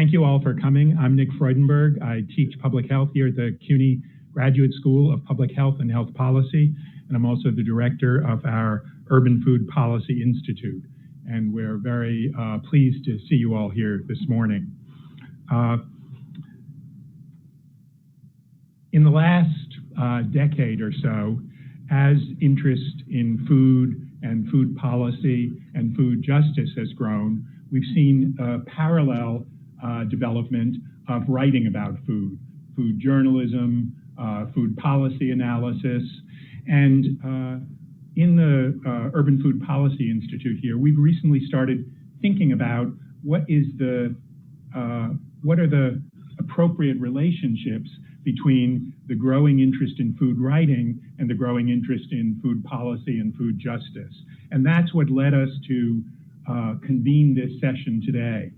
thank you all for coming. I'm Nick Freudenberg. I teach public health here at the CUNY Graduate School of Public Health and Health Policy, and I'm also the director of our Urban Food Policy Institute. And we're very pleased to see you all here this morning. In the last decade or so, as interest in food and food policy and food justice has grown, we've seen a parallel development of writing about food, food journalism, food policy analysis. And in the Urban Food Policy Institute here, we've recently started thinking about what are the appropriate relationships between the growing interest in food writing and the growing interest in food policy and food justice. And that's what led us to convene this session today.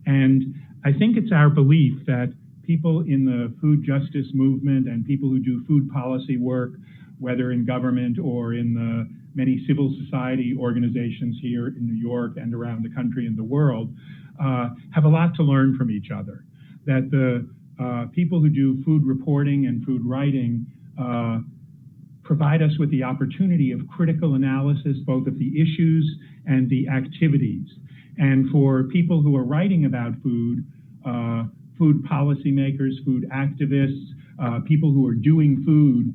And I think it's our belief that people in the food justice movement and people who do food policy work, whether in government or in the many civil society organizations here in New York and around the country and the world, have a lot to learn from each other. That the people who do food reporting and food writing provide us with the opportunity of critical analysis, both of the issues and the activities. And for people who are writing about food, food policymakers, food activists, people who are doing food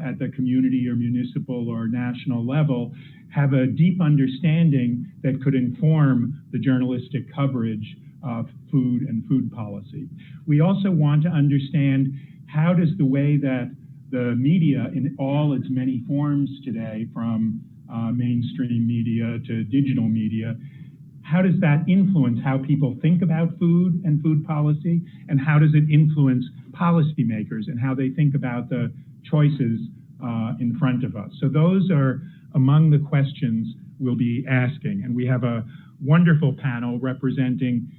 at the community or municipal or national level, have a deep understanding that could inform the journalistic coverage of food and food policy. We also want to understand how does the way that the media in all its many forms today, from mainstream media to digital media, how does that influence how people think about food and food policy, and how does it influence policymakers and how they think about the choices in front of us? So those are among the questions we'll be asking, and we have a wonderful panel representing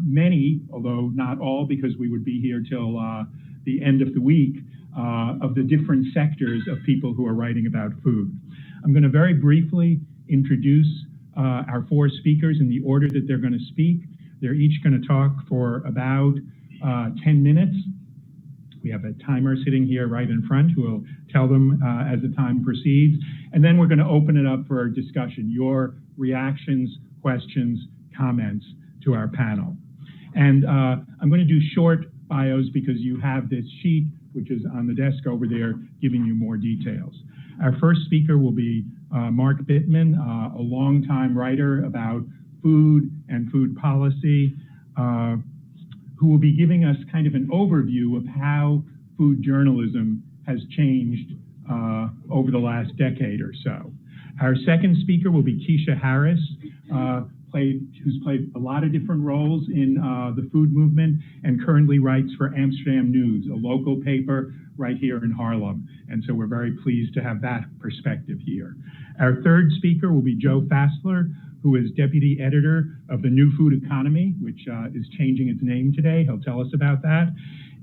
many, although not all because we would be here till the end of the week, of the different sectors of people who are writing about food. I'm going to very briefly introduce our four speakers in the order that they're going to speak. They're each going to talk for about 10 minutes. We have a timer sitting here right in front who will tell them as the time proceeds. And then we're going to open it up for discussion, your reactions, questions, comments to our panel. And I'm going to do short bios because you have this sheet, which is on the desk over there, giving you more details. Our first speaker will be Mark Bittman, a longtime writer about food and food policy, who will be giving us kind of an overview of how food journalism has changed over the last decade or so. Our second speaker will be Keisha Harris, who's played a lot of different roles in the food movement and currently writes for Amsterdam News, a local paper right here in Harlem. And so we're very pleased to have that perspective here. Our third speaker will be Joe Fassler, who is deputy editor of the New Food Economy, which is changing its name today. He'll tell us about that.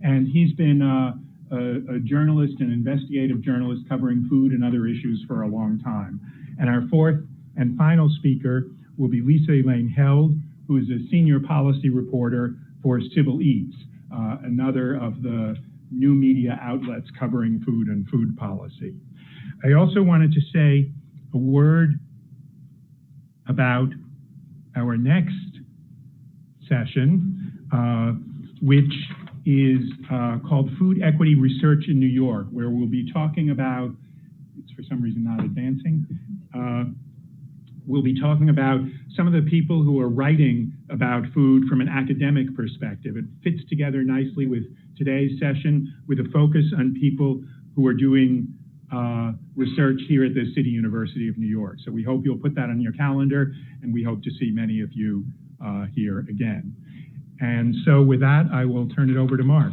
And he's been a journalist, an investigative journalist covering food and other issues for a long time. And our fourth and final speaker will be Lisa Elaine Held, who is a senior policy reporter for Civil Eats, another of the new media outlets covering food and food policy. I also wanted to say a word about our next session, which is called Food Equity Research in New York, where we'll be talking about, it's for some reason not advancing, we'll be talking about some of the people who are writing about food from an academic perspective. It fits together nicely with today's session, with a focus on people who are doing research here at the City University of New York. So we hope you'll put that on your calendar, and we hope to see many of you here again. And so with that, I will turn it over to Mark.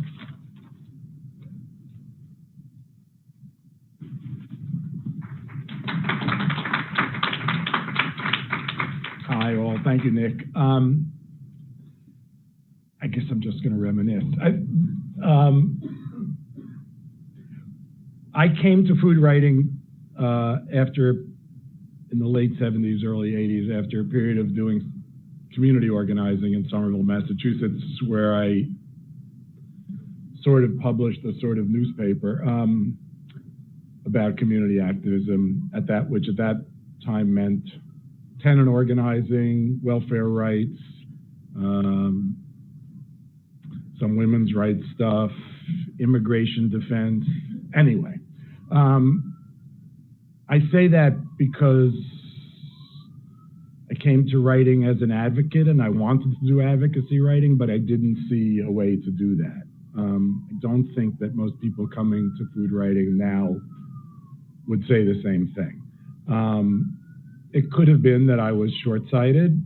Hi, all. Thank you, Nick. I guess I'm just going to reminisce. I came to food writing after, in the late 70s, early 80s, after a period of doing community organizing in Somerville, Massachusetts, where I sort of published a sort of newspaper about community activism, which at that time meant tenant organizing, welfare rights, some women's rights stuff, immigration defense. Anyway, I say that because I came to writing as an advocate and I wanted to do advocacy writing, but I didn't see a way to do that. I don't think that most people coming to food writing now would say the same thing. It could have been that I was short-sighted.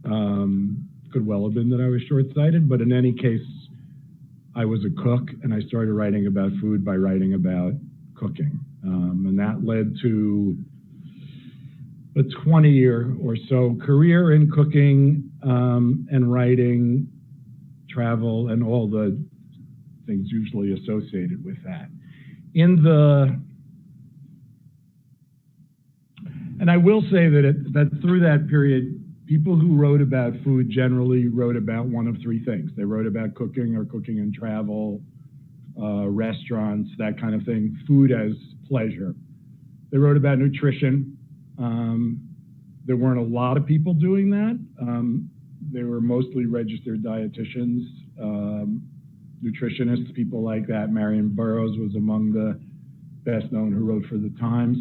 Could well have been that I was short-sighted, but in any case, I was a cook and I started writing about food by writing about cooking. And that led to a 20-year or so career in cooking and writing, travel, and all the things usually associated with that. And I will say that through that period, people who wrote about food generally wrote about one of three things. They wrote about cooking or cooking and travel, restaurants, that kind of thing, food as pleasure. They wrote about nutrition. There weren't a lot of people doing that. They were mostly registered dietitians, nutritionists, people like that. Marion Burroughs was among the best known who wrote for the Times.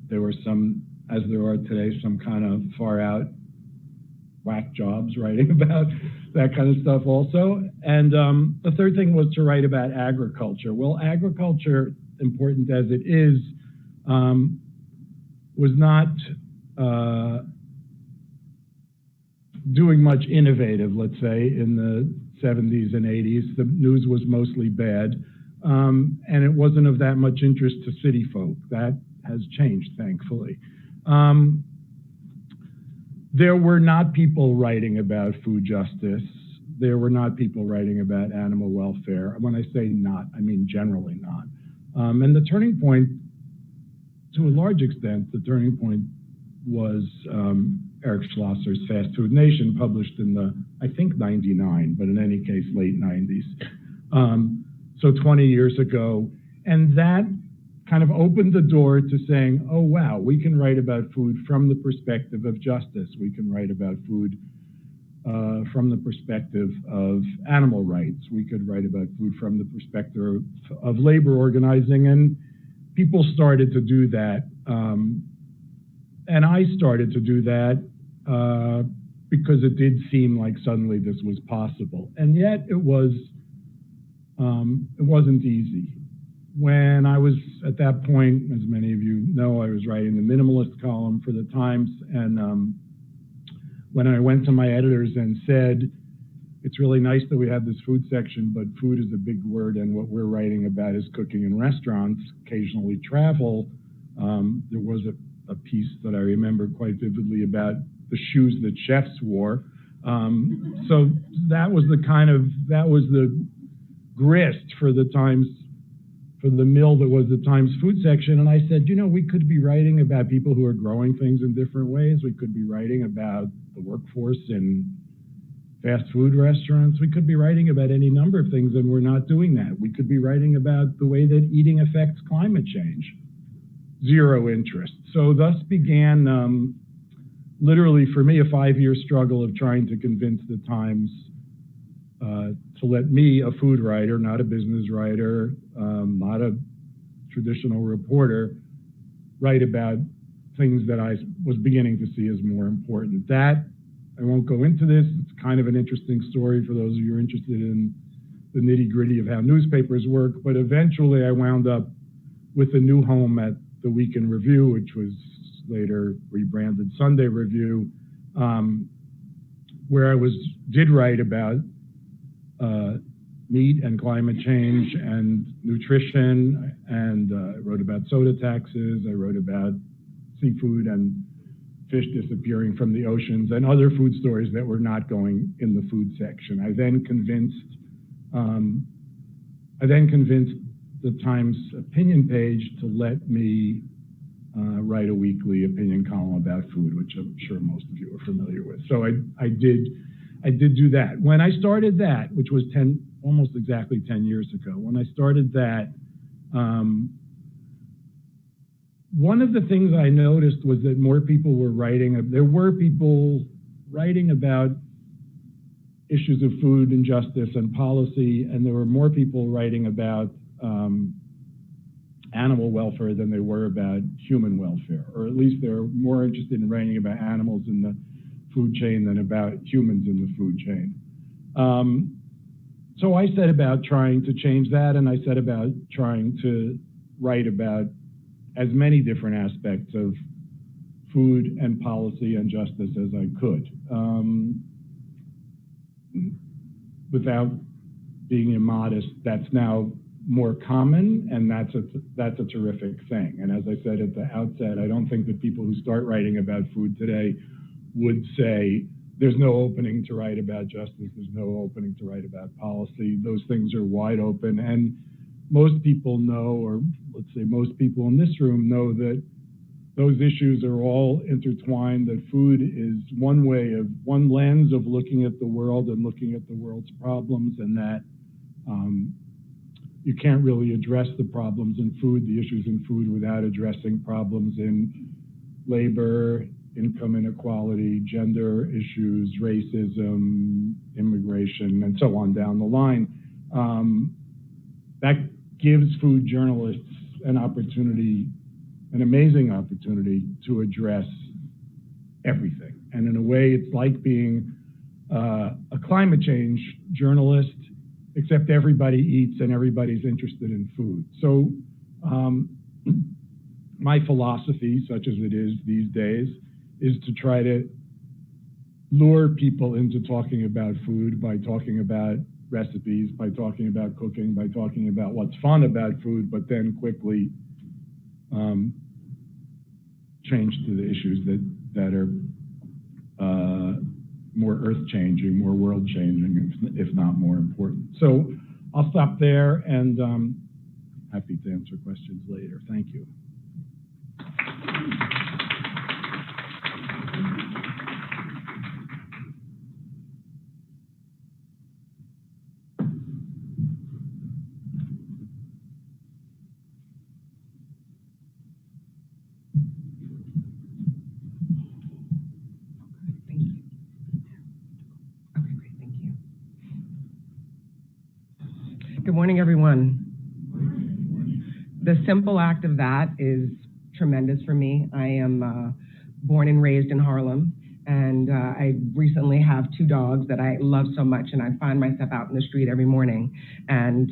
There were some, as there are today, some kind of far out whack jobs writing about that kind of stuff also. And the third thing was to write about agriculture. Well, agriculture, important as it is, was not doing much innovative, let's say, in the 70s and 80s. The news was mostly bad, and it wasn't of that much interest to city folk. That has changed, thankfully. There were not people writing about food justice. There were not people writing about animal welfare. When I say not, I mean generally not. And the turning point, to a large extent, the turning point was Eric Schlosser's Fast Food Nation, published in the, I think, 99, but in any case, late 90s. So 20 years ago. And that kind of opened the door to saying, oh, wow, we can write about food from the perspective of justice. We can write about food from the perspective of animal rights. We could write about food from the perspective of labor organizing. And people started to do that. And I started to do that because it did seem like suddenly this was possible. And yet it wasn't easy. When I was at that point, as many of you know, I was writing the minimalist column for the Times, and when I went to my editors and said, it's really nice that we have this food section, but food is a big word, and what we're writing about is cooking in restaurants, occasionally travel. There was a piece that I remember quite vividly about the shoes that chefs wore. So that was the grist for the Times, for the mill that was the Times food section. And I said, you know, we could be writing about people who are growing things in different ways. We could be writing about the workforce in fast food restaurants. We could be writing about any number of things, and we're not doing that. We could be writing about the way that eating affects climate change. Zero interest. So thus began, literally for me, a 5-year struggle of trying to convince the Times to let me, a food writer, not a business writer, not a traditional reporter, write about things that I was beginning to see as more important. That, I won't go into this, it's kind of an interesting story for those of you who are interested in the nitty-gritty of how newspapers work, but eventually I wound up with a new home at the Week in Review, which was later rebranded Sunday Review, where I did write about meat and climate change and nutrition, and I wrote about soda taxes. I wrote about seafood and fish disappearing from the oceans and other food stories that were not going in the food section. I then convinced the Times opinion page to let me write a weekly opinion column about food, which I'm sure most of you are familiar with. So I did do that. When I started that, which was almost exactly 10 years ago, when I started that, one of the things I noticed was that more people were there were people writing about issues of food and justice and policy, and there were more people writing about animal welfare than they were about human welfare, or at least they're more interested in writing about animals in the food chain than about humans in the food chain. So I set about trying to change that, and I set about trying to write about as many different aspects of food and policy and justice as I could, without being immodest. That's now more common, and that's a terrific thing. And as I said at the outset, I don't think that people who start writing about food today would say there's no opening to write about justice, there's no opening to write about policy. Those things are wide open, and most people know, or let's say most people in this room know, that those issues are all intertwined, that food is one lens of looking at the world and looking at the world's problems, and that you can't really address the problems in food, the issues in food, without addressing problems in labor, income inequality, gender issues, racism, immigration, and so on down the line. That gives food journalists an opportunity, an amazing opportunity, to address everything. And in a way, it's like being a climate change journalist, except everybody eats and everybody's interested in food. So my philosophy, such as it is these days, is to try to lure people into talking about food by talking about recipes, by talking about cooking, by talking about what's fun about food, but then quickly change to the issues that are more earth-changing, more world-changing, if not more important. So I'll stop there, and happy to answer questions later. Thank you. Good morning, everyone. The simple act of that is tremendous for me. I am born and raised in Harlem, and I recently have 2 dogs that I love so much, and I find myself out in the street every morning, and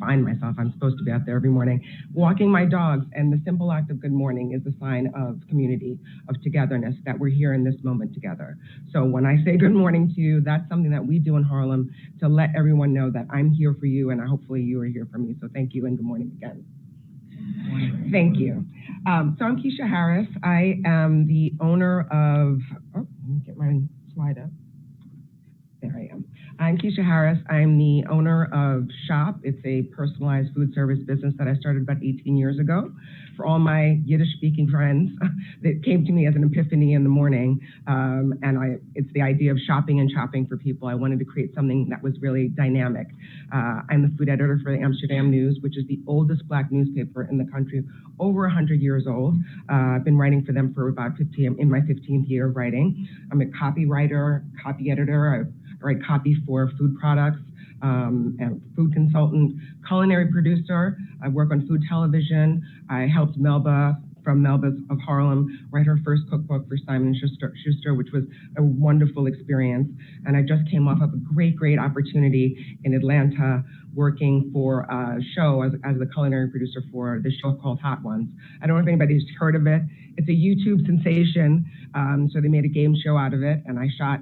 I'm supposed to be out there every morning, walking my dogs, and the simple act of good morning is a sign of community, of togetherness, that we're here in this moment together. So when I say good morning to you, that's something that we do in Harlem to let everyone know that I'm here for you, and hopefully you are here for me. So thank you, and good morning again. Good morning. Thank you. So I'm Keisha Harris. I am the owner of, let me get my slide up. There I am. I'm Keisha Harris. I'm the owner of Shop. It's a personalized food service business that I started about 18 years ago. For all my Yiddish-speaking friends, that came to me as an epiphany in the morning, it's the idea of shopping and shopping for people. I wanted to create something that was really dynamic. I'm the food editor for the Amsterdam News, which is the oldest Black newspaper in the country, over 100 years old. I've been writing for them for about in my 15th year of writing. I'm a copywriter, copy editor. I write copy for food products, and food consultant, culinary producer. I work on food television. I helped Melba from Melba's of Harlem write her first cookbook for Simon Schuster, which was a wonderful experience. And I just came off of a great opportunity in Atlanta working for a show as the culinary producer for the show called Hot Ones. I don't know if anybody's heard of it. It's a YouTube sensation. So they made a game show out of it, and I shot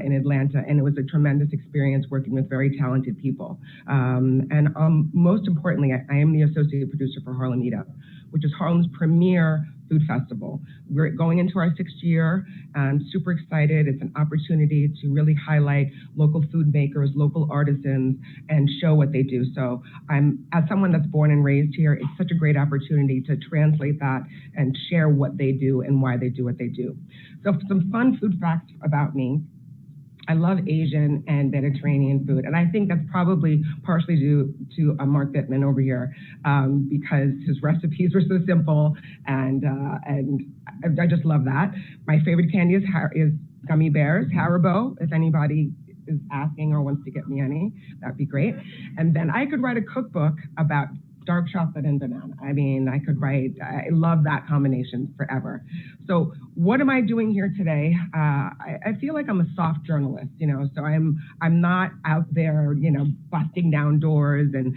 in Atlanta, and it was a tremendous experience working with very talented people. Most importantly, I am the associate producer for Harlem Eat Up, which is Harlem's premier Food Festival. We're going into our 6th year. I'm super excited. It's an opportunity to really highlight local food makers, local artisans, and show what they do. So as someone that's born and raised here, it's such a great opportunity to translate that and share what they do and why they do what they do. So some fun food facts about me. I love Asian and Mediterranean food, and I think that's probably partially due to Mark Bittman over here, because his recipes are so simple, and I just love that. My favorite candy is gummy bears, Haribo. If anybody is asking or wants to get me any, that'd be great. And then I could write a cookbook about dark chocolate and banana. I mean, I love that combination forever. So what am I doing here today? I feel like I'm a soft journalist, so I'm not out there, busting down doors and,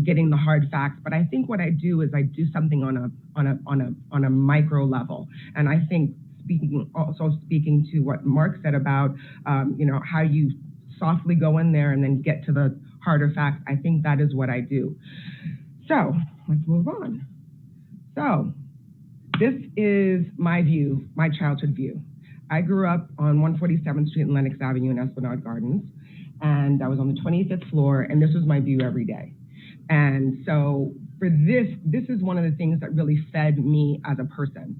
getting the hard facts. But I think what I do is I do something on a micro level. And I think speaking to what Mark said about, how you softly go in there and then get to the harder facts, I think that is what I do. So let's move on. So this is my view, my childhood view. I grew up on 147th Street and Lenox Avenue in Esplanade Gardens, and I was on the 25th floor, and this was my view every day. And so for this is one of the things that really fed me as a person.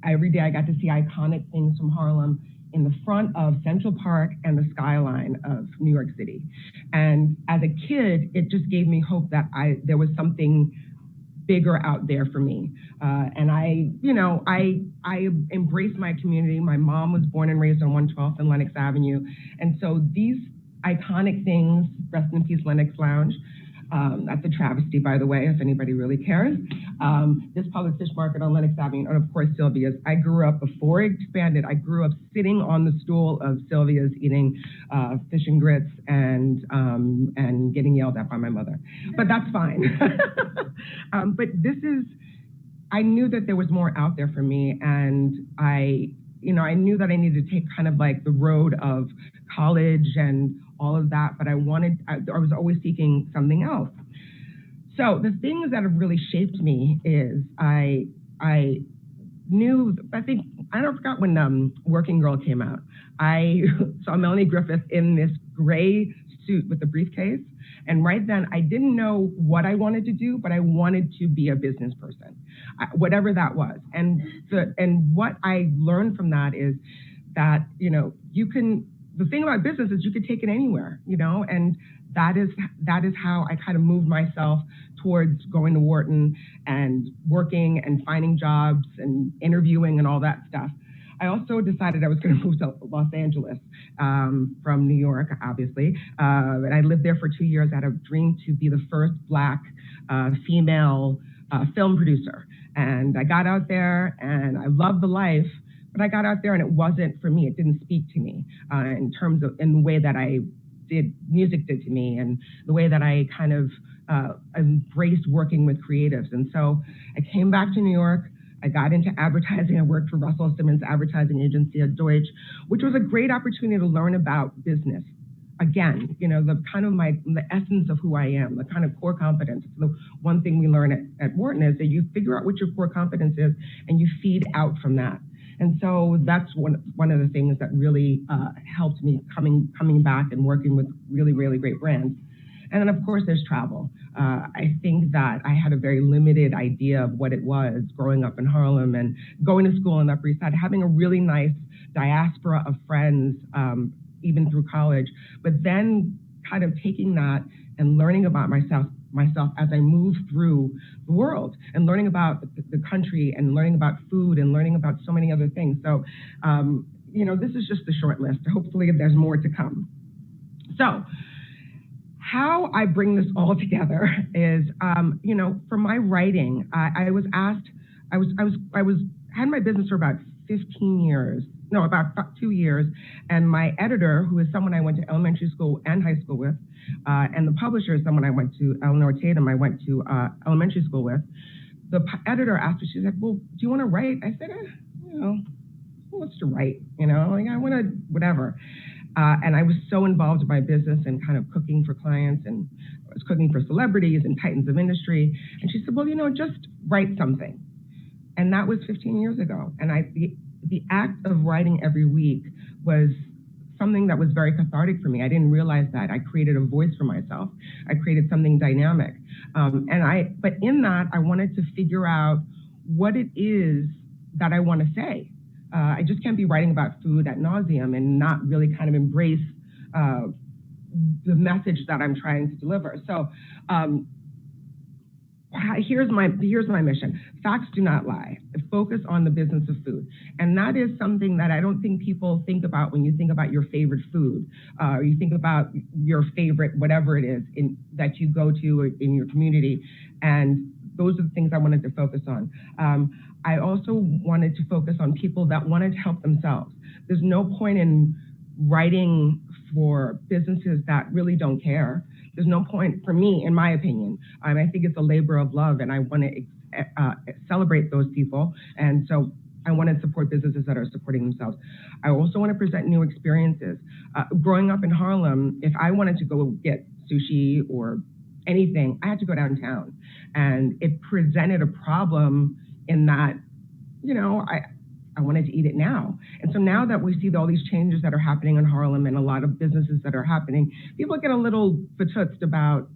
Every day I got to see iconic things from Harlem in the front of Central Park and the skyline of New York City. And as a kid, it just gave me hope that there was something bigger out there for me. And I embraced my community. My mom was born and raised on 112th and Lenox Avenue. And so these iconic things, rest in peace, Lenox Lounge, that's a travesty, by the way, if anybody really cares. This public fish market on Lenox Avenue, and of course Sylvia's. I grew up, before it expanded, I grew up sitting on the stool of Sylvia's eating fish and grits and getting yelled at by my mother. But that's fine. But I knew that there was more out there for me, and I knew that I needed to take kind of like the road of college and all of that, but I was always seeking something else. So the things that have really shaped me is I forgot when Working Girl came out. I saw Melanie Griffith in this gray suit with a briefcase, and right then I didn't know what I wanted to do, but I wanted to be a business person, whatever that was. And what I learned from that is that the thing about business is you could take it anywhere, and that is how I kind of moved myself towards going to Wharton and working and finding jobs and interviewing and all that stuff. I also decided I was going to move to Los Angeles from New York, obviously. And I lived there for 2 years. I had a dream to be the first Black female film producer. And I got out there and I loved the life. But I got out there and it wasn't for me. It didn't speak to me in the way that music did to me, and the way that I kind of embraced working with creatives. And so I came back to New York. I got into advertising. I worked for Russell Simmons' advertising agency at Deutsch, which was a great opportunity to learn about business. Again, the kind of the essence of who I am, the kind of core competence. The one thing we learn at Wharton is that you figure out what your core competence is and you feed out from that. And so that's one of the things that really helped me coming back and working with really, really great brands. And then, of course, there's travel. I think that I had a very limited idea of what it was growing up in Harlem and going to school on the Upper East Side, having a really nice diaspora of friends, even through college, but then kind of taking that and learning about myself as I moved through the world and learning about the country and learning about food and learning about so many other things. So, this is just the short list. Hopefully there's more to come. So how I bring this all together is, for my writing, I was asked, had my business for about 2 years, and my editor, who is someone I went to elementary school and high school with, and the publisher is someone I went to, Eleanor Tatum, I went to elementary school with. The editor asked me, she said, well, do you want to write? I said, who wants to write? I want to, whatever. And I was so involved in my business and kind of cooking for clients, and I was cooking for celebrities and titans of industry. And she said, well, just write something. And that was 15 years ago. And the act of writing every week was something that was very cathartic for me. I didn't realize that. I created a voice for myself. I created something dynamic. But in that, I wanted to figure out what it is that I want to say. I just can't be writing about food ad nauseum and not really kind of embrace the message that I'm trying to deliver. So here's my mission. Facts do not lie. Focus on the business of food. And that is something that I don't think people think about when you think about your favorite food, or you think about your favorite, whatever it is that you go to in your community. And those are the things I wanted to focus on. I also wanted to focus on people that wanted to help themselves. There's no point in writing for businesses that really don't care. There's no point, for me, in my opinion. I think it's a labor of love, and I want to celebrate those people. And so I want to support businesses that are supporting themselves. I also want to present new experiences. Growing up in Harlem, if I wanted to go get sushi or anything, I had to go downtown. And it presented a problem in that, I wanted to eat it now. And so now that we see all these changes that are happening in Harlem and a lot of businesses that are happening, people get a little fatutzt about,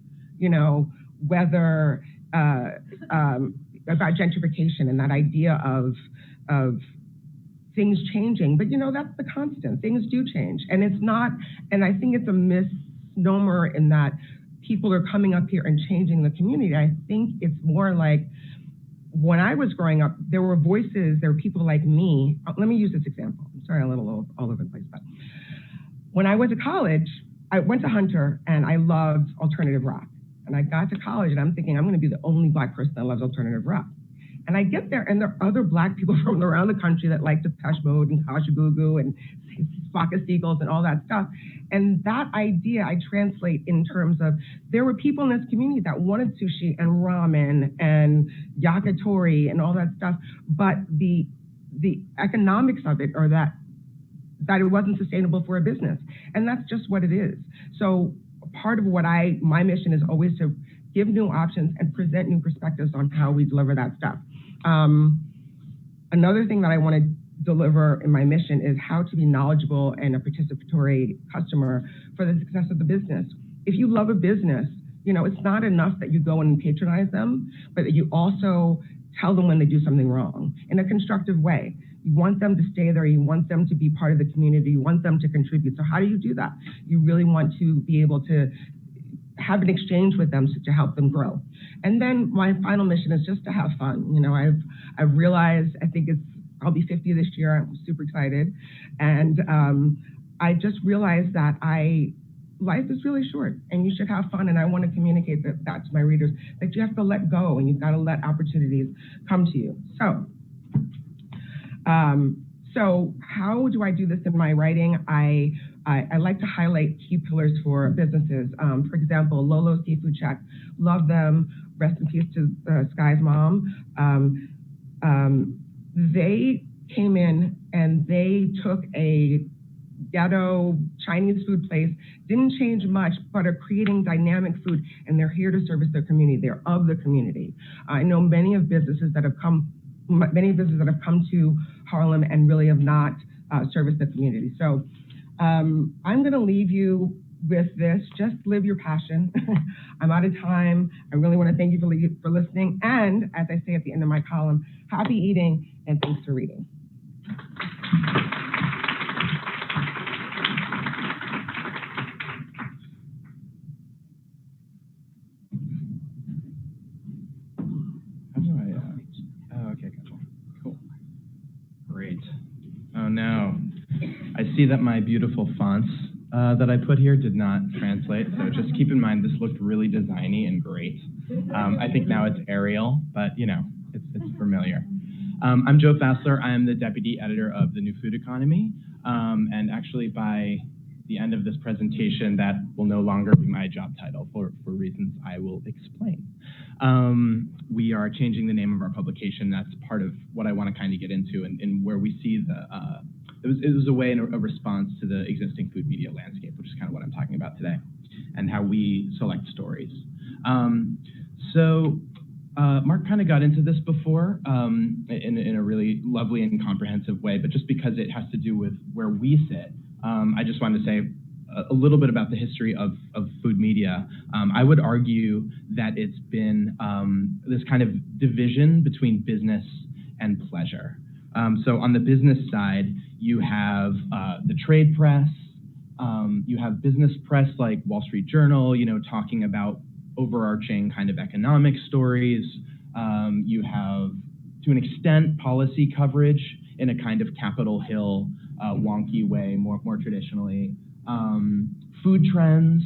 whether, about gentrification and that idea of things changing. But, that's the constant. Things do change. And it's not, and I think it's a misnomer in that people are coming up here and changing the community. I think it's more like, when I was growing up, there were voices, there were people like me. Let me use this example. I'm sorry, I'm a little all over the place, but when I went to college, I went to Hunter and I loved alternative rock. And I got to college and I'm thinking, I'm going to be the only Black person that loves alternative rock. And I get there and there are other Black people from around the country that like Depeche Mode and Kasha Gugu and Flock of Seagulls and all that stuff. And that idea I translate in terms of there were people in this community that wanted sushi and ramen and yakitori and all that stuff, but the economics of it are that it wasn't sustainable for a business. And that's just what it is. So part of what my mission is always to give new options and present new perspectives on how we deliver that stuff. Another thing that I want to deliver in my mission is how to be knowledgeable and a participatory customer for the success of the business. If you love a business, it's not enough that you go and patronize them, but that you also tell them when they do something wrong in a constructive way. You want them to stay there. You want them to be part of the community. You want them to contribute. So how do you do that? You really want to be able to have an exchange with them to help them grow. And then my final mission is just to have fun. I've realized, I'll be 50 this year. I'm super excited. And I just realized that life is really short and you should have fun. And I want to communicate that to my readers, that you have to let go and you've got to let opportunities come to you. So how do I do this in my writing? I like to highlight key pillars for businesses. For example, Lolo's Seafood Shack, love them. Rest in peace to Sky's mom. They came in and they took a ghetto Chinese food place, didn't change much, but are creating dynamic food, and they're here to service their community. They're of the community. I know many businesses that have come to Harlem and really have not serviced the community. So I'm going to leave you with this. Just live your passion. I'm out of time. I really want to thank you for listening. And as I say at the end of my column, happy eating and thanks for reading. Okay, cool. Great. Oh no, I see that my beautiful fonts that I put here did not translate, so just keep in mind this looked really designy and great. I think now it's Arial, but it's familiar. I'm Joe Fassler. I am the deputy editor of The New Food Economy, and actually by the end of this presentation, that will no longer be my job title for reasons I will explain. We are changing the name of our publication. That's part of what I want to kind of get into and where we see it was a way and a response to the existing food media landscape, which is kind of what I'm talking about today, and how we select stories. So Mark kind of got into this before in a really lovely and comprehensive way, but just because it has to do with where we sit, I just wanted to say a little bit about the history of food media. I would argue that it's been this kind of division between business and pleasure. So on the business side, you have the trade press, you have business press like Wall Street Journal, talking about overarching kind of economic stories. You have, to an extent, policy coverage in a kind of Capitol Hill wonky way, more traditionally. Food trends,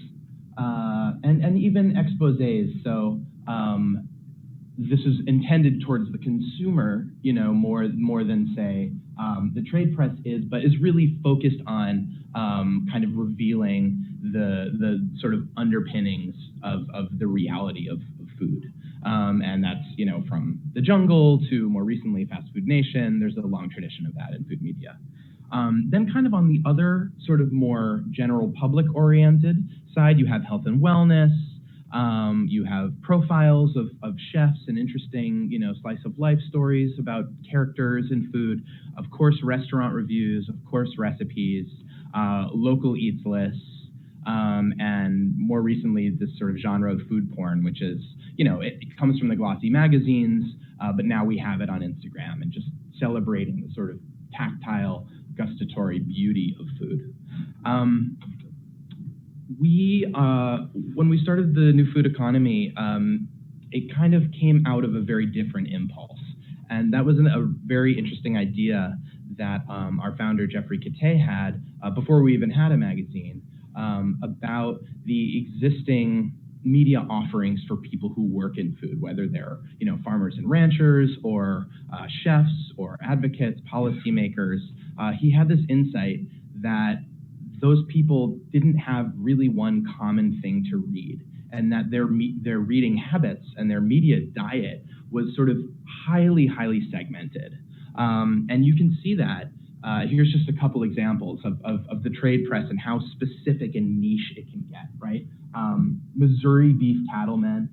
and even exposés. So this is intended towards the consumer, more than, say, the trade press is, but is really focused on kind of revealing the sort of underpinnings of the reality of food. And that's, from The Jungle to more recently Fast Food Nation. There's a long tradition of that in food media. Then kind of on the other sort of more general public-oriented side, you have health and wellness. You have profiles of chefs and interesting, slice-of-life stories about characters in food. Of course, restaurant reviews. Of course, recipes. Local eats lists. And more recently, this sort of genre of food porn, which is, it comes from the glossy magazines, but now we have it on Instagram and just celebrating the sort of tactile, gustatory beauty of food. When we started the New Food Economy, it kind of came out of a very different impulse. And that was a very interesting idea that our founder, Jeffrey Kittay, had before we even had a magazine, about the existing media offerings for people who work in food, whether they're farmers and ranchers or chefs or advocates, policymakers. He had this insight that those people didn't have really one common thing to read, and that their reading habits and their media diet was sort of highly segmented. And you can see that. Here's just a couple examples of the trade press and how specific and niche it can get, right? Missouri Beef Cattlemen,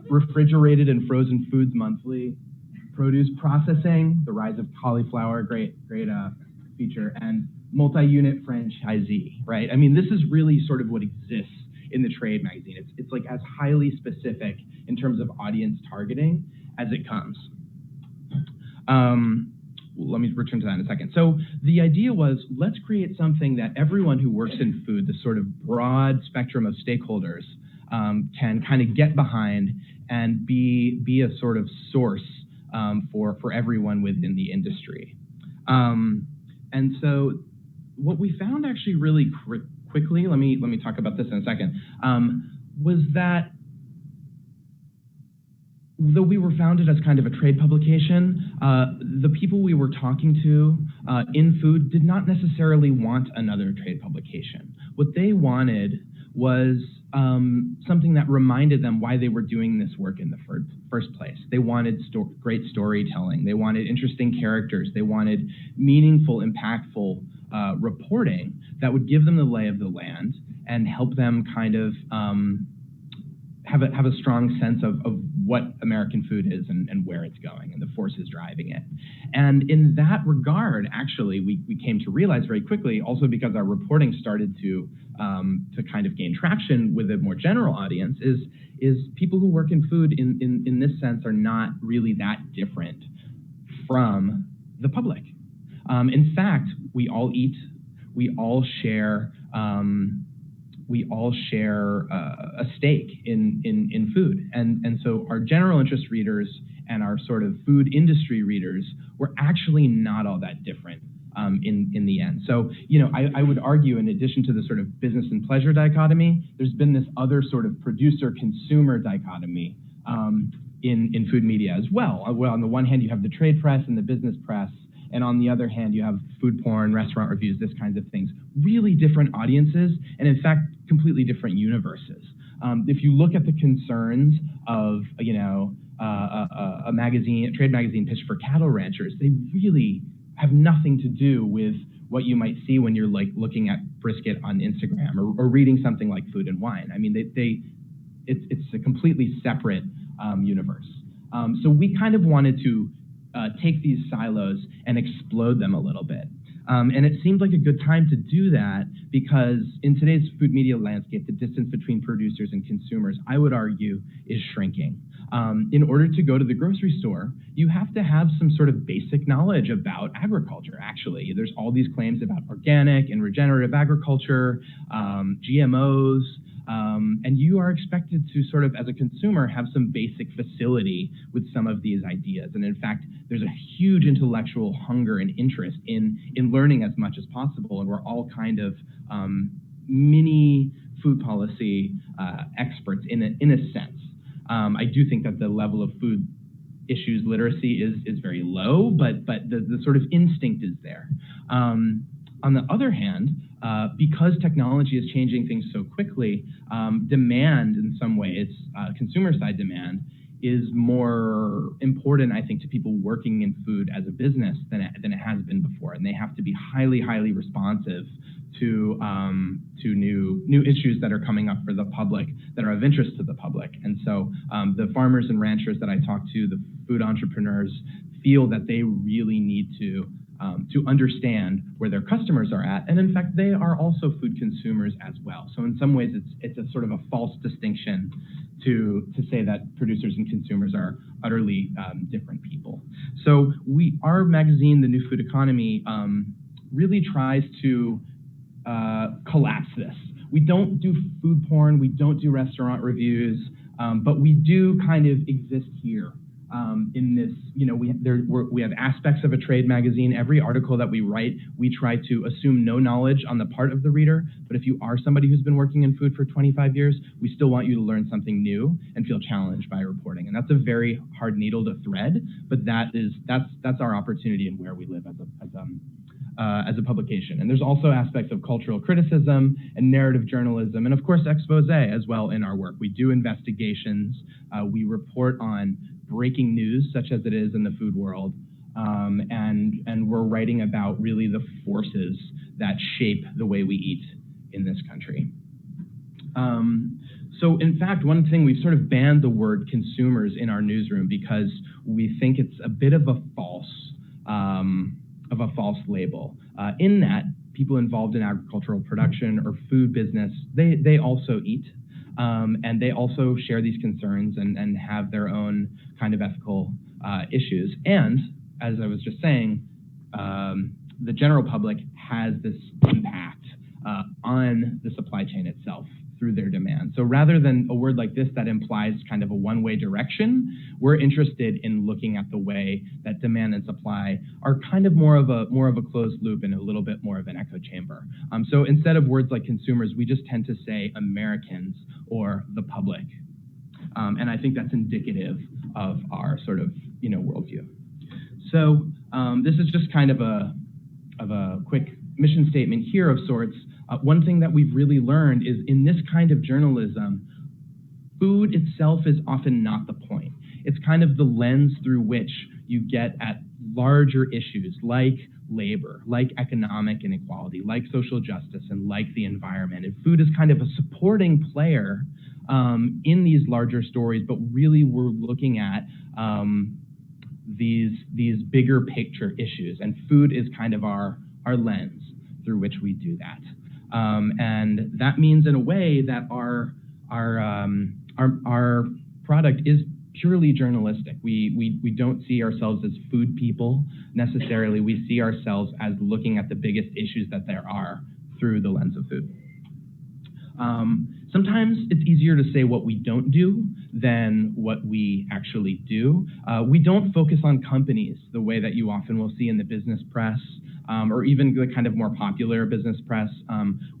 Refrigerated and Frozen Foods Monthly, Produce Processing, The Rise of Cauliflower, great feature, and Multi-Unit Franchisee, right? I mean, this is really sort of what exists in the trade magazine. It's like as highly specific in terms of audience targeting as it comes. Let me return to that in a second. So the idea was, let's create something that everyone who works in food, the sort of broad spectrum of stakeholders, can kind of get behind and be a sort of source for everyone within the industry. And so what we found actually really quickly, let me talk about this in a second, was that though we were founded as kind of a trade publication, the people we were talking to in food did not necessarily want another trade publication. What they wanted was something that reminded them why they were doing this work in the first place. They wanted great storytelling. They wanted interesting characters. They wanted meaningful, impactful reporting that would give them the lay of the land and help them kind of have a strong sense of what American food is and where it's going and the forces driving it. And in that regard, actually, we came to realize very quickly, also because our reporting started to kind of gain traction with a more general audience, is people who work in food in this sense are not really that different from the public. In fact, we all eat, we all share a stake in food. And so our general interest readers and our sort of food industry readers were actually not all that different in the end. So, I would argue, in addition to the sort of business and pleasure dichotomy, there's been this other sort of producer-consumer dichotomy in food media as well. Well, on the one hand, you have the trade press and the business press, and on the other hand, you have food porn, restaurant reviews, this kinds of things. Really different audiences, and in fact, completely different universes. If you look at the concerns of, a trade magazine pitched for cattle ranchers, they really have nothing to do with what you might see when you're like looking at brisket on Instagram or reading something like Food and Wine. I mean, it's a completely separate universe. So we kind of wanted to take these silos and explode them a little bit. And it seemed like a good time to do that because in today's food media landscape, the distance between producers and consumers, I would argue, is shrinking. In order to go to the grocery store, you have to have some sort of basic knowledge about agriculture, actually. There's all these claims about organic and regenerative agriculture, GMOs, and you are expected to sort of, as a consumer, have some basic facility with some of these ideas. And in fact, there's a huge intellectual hunger and interest in learning as much as possible. And we're all kind of mini food policy experts in a sense. I do think that the level of food issues literacy is very low, but the sort of instinct is there. On the other hand, because technology is changing things so quickly, demand in some ways, consumer side demand, is more important, I think, to people working in food as a business than it has been before. And they have to be highly, highly responsive to new issues that are coming up for the public, that are of interest to the public. And so the farmers and ranchers that I talk to, the food entrepreneurs, feel that they really need to understand where their customers are at. And in fact, they are also food consumers as well. So in some ways, it's a sort of a false distinction to say that producers and consumers are utterly different people. So our magazine, The New Food Economy, really tries to collapse this. We don't do food porn, we don't do restaurant reviews, but we do kind of exist here. In this, we have aspects of a trade magazine. Every article that we write, we try to assume no knowledge on the part of the reader. But if you are somebody who's been working in food for 25 years, we still want you to learn something new and feel challenged by reporting. And that's a very hard needle to thread, but that's our opportunity and where we live as a publication. And there's also aspects of cultural criticism and narrative journalism, and of course expose as well in our work. We do investigations. We report on breaking news, such as it is in the food world, and we're writing about really the forces that shape the way we eat in this country. So in fact, one thing, we've sort of banned the word consumers in our newsroom because we think it's a bit of a false label. In that, people involved in agricultural production or food business, they also eat. And they also share these concerns and have their own kind of ethical issues. And as I was just saying, the general public has this impact on the supply chain itself through their demand. So rather than a word like this that implies kind of a one-way direction, we're interested in looking at the way that demand and supply are kind of more of a closed loop and a little bit more of an echo chamber. So instead of words like consumers, we just tend to say Americans or the public. And I think that's indicative of our sort of worldview. So this is just kind of a quick mission statement here of sorts. One thing that we've really learned is in this kind of journalism, food itself is often not the point. It's kind of the lens through which you get at larger issues like labor, like economic inequality, like social justice, and like the environment. And food is kind of a supporting player in these larger stories, but really we're looking at these bigger picture issues, and food is kind of our lens through which we do that. And that means, in a way, that our product is purely journalistic. We don't see ourselves as food people necessarily. We see ourselves as looking at the biggest issues that there are through the lens of food. Sometimes it's easier to say what we don't do than what we actually do. We don't focus on companies the way that you often will see in the business press, or even the kind of more popular business press.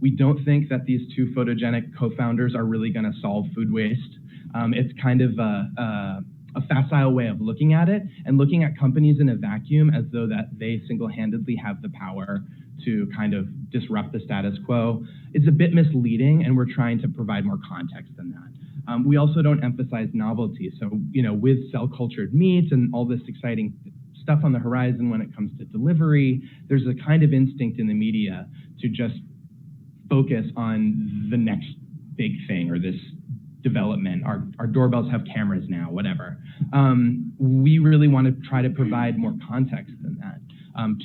We don't think that these two photogenic co-founders are really going to solve food waste. It's kind of a facile way of looking at it, and looking at companies in a vacuum as though that they single-handedly have the power to kind of disrupt the status quo. It's a bit misleading, and we're trying to provide more context than that. We also don't emphasize novelty. So, with cell-cultured meats and all this exciting stuff on the horizon when it comes to delivery, there's a kind of instinct in the media to just focus on the next big thing or this development. Our doorbells have cameras now, whatever. We really want to try to provide more context than that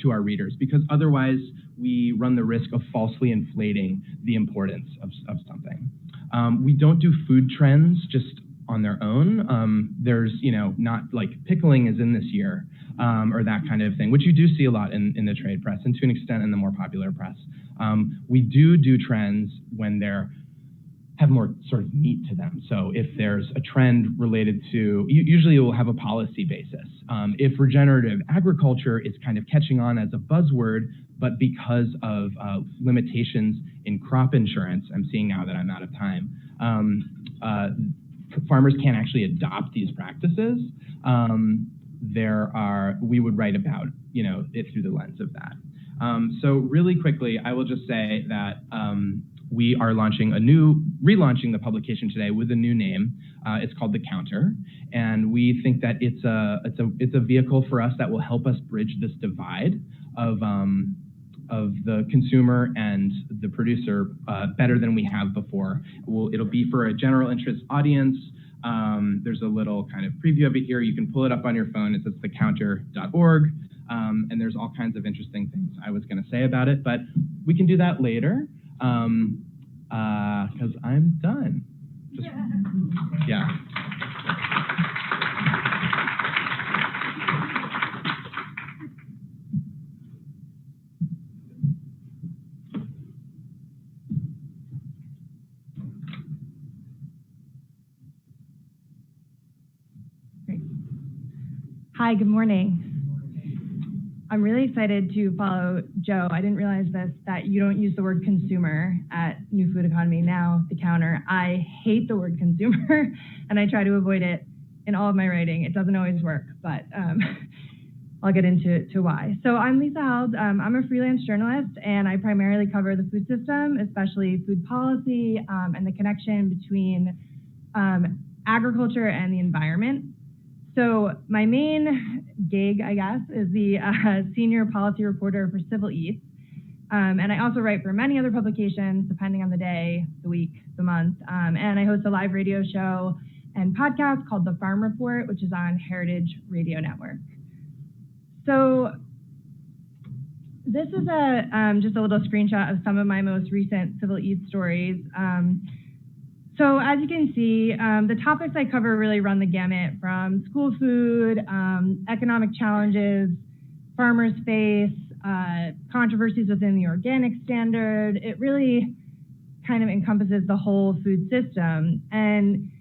to our readers, because otherwise we run the risk of falsely inflating the importance of something. We don't do food trends just on their own. There's, not like pickling is in this year, or that kind of thing, which you do see a lot in the trade press and to an extent in the more popular press. We do trends when they're have more sort of meat to them. So if there's a trend related to, usually it will have a policy basis. If regenerative agriculture is kind of catching on as a buzzword, but because of limitations in crop insurance, I'm seeing now that I'm out of time, farmers can't actually adopt these practices. We would write about, it through the lens of that. So really quickly, I will just say that we are relaunching the publication today with a new name. It's called The Counter, and we think that it's a vehicle for us that will help us bridge this divide of the consumer and the producer better than we have before. It'll be for a general interest audience. There's a little kind of preview of it here. You can pull it up on your phone. It's at thecounter.org. And there's all kinds of interesting things I was going to say about it, but we can do that later. Because I'm done. Yeah. Great. Hi, good morning. I'm really excited to follow Joe. I didn't realize that you don't use the word consumer at New Food Economy, now The Counter. I hate the word consumer, and I try to avoid it in all of my writing. It doesn't always work, but I'll get into why. So I'm Lisa Held. I'm a freelance journalist, and I primarily cover the food system, especially food policy, and the connection between agriculture and the environment. So my main gig, I guess, is the senior policy reporter for Civil Eats. And I also write for many other publications, depending on the day, the week, the month. And I host a live radio show and podcast called The Farm Report, which is on Heritage Radio Network. So this is just a little screenshot of some of my most recent Civil Eats stories. So as you can see, the topics I cover really run the gamut from school food, economic challenges farmers face, controversies within the organic standard. It really kind of encompasses the whole food system. And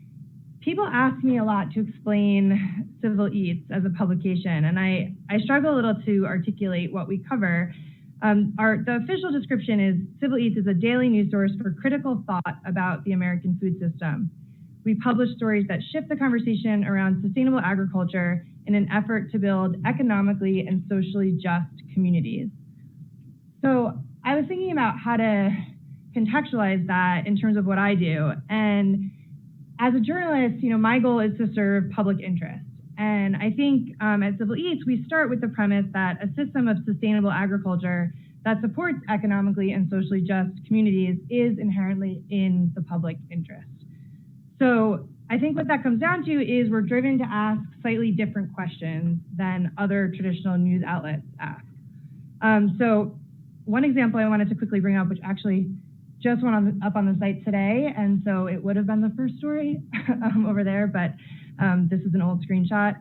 people ask me a lot to explain Civil Eats as a publication, and I struggle a little to articulate what we cover. The official description is Civil Eats is a daily news source for critical thought about the American food system. We publish stories that shift the conversation around sustainable agriculture in an effort to build economically and socially just communities. So I was thinking about how to contextualize that in terms of what I do. And as a journalist, my goal is to serve public interest. And I think at Civil Eats, we start with the premise that a system of sustainable agriculture that supports economically and socially just communities is inherently in the public interest. So I think what that comes down to is we're driven to ask slightly different questions than other traditional news outlets ask. So one example I wanted to quickly bring up, which actually just went up on the site today, and so it would have been the first story over there, but this is an old screenshot.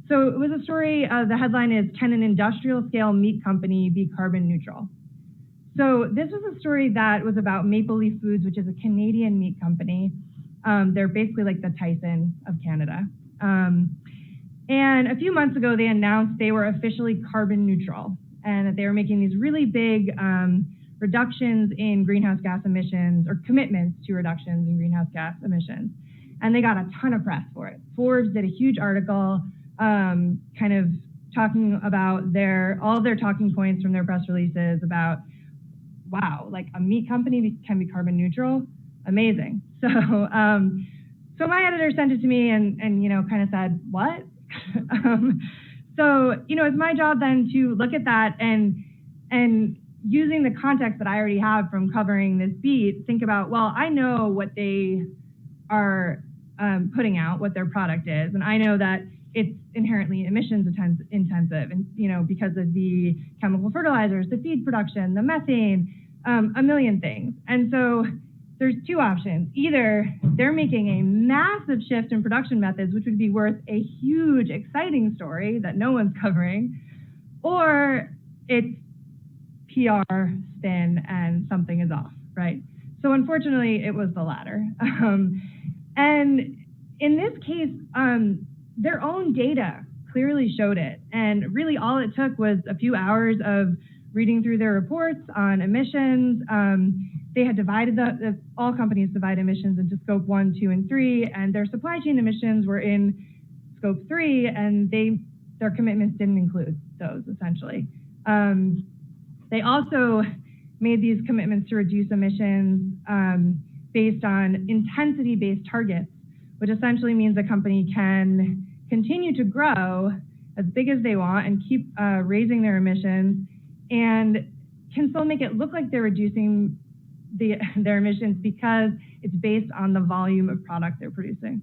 So it was a story, the headline is, "Can an industrial scale meat company be carbon neutral?" So this was a story that was about Maple Leaf Foods, which is a Canadian meat company. They're basically like the Tyson of Canada. And a few months ago, they announced they were officially carbon neutral and that they were making these really big reductions in greenhouse gas emissions, or commitments to reductions in greenhouse gas emissions. And they got a ton of press for it. Forbes did a huge article kind of talking about all of their talking points from their press releases about, wow, like a meat company can be carbon neutral? Amazing. So so my editor sent it to me and kind of said, what? So, it's my job then to look at that and using the context that I already have from covering this beat, think about, well, I know what they are putting out, what their product is. And I know that it's inherently emissions intensive, and because of the chemical fertilizers, the feed production, the methane, a million things. And so there's two options. Either they're making a massive shift in production methods, which would be worth a huge, exciting story that no one's covering, or it's PR spin and something is off, right? So unfortunately, it was the latter. And in this case, their own data clearly showed it. And really all it took was a few hours of reading through their reports on emissions. They had divided all companies divide emissions into scope 1, 2, and 3, and their supply chain emissions were in scope 3, and their commitments didn't include those, essentially. They also made these commitments to reduce emissions based on intensity-based targets, which essentially means a company can continue to grow as big as they want and keep raising their emissions, and can still make it look like they're reducing their emissions because it's based on the volume of product they're producing.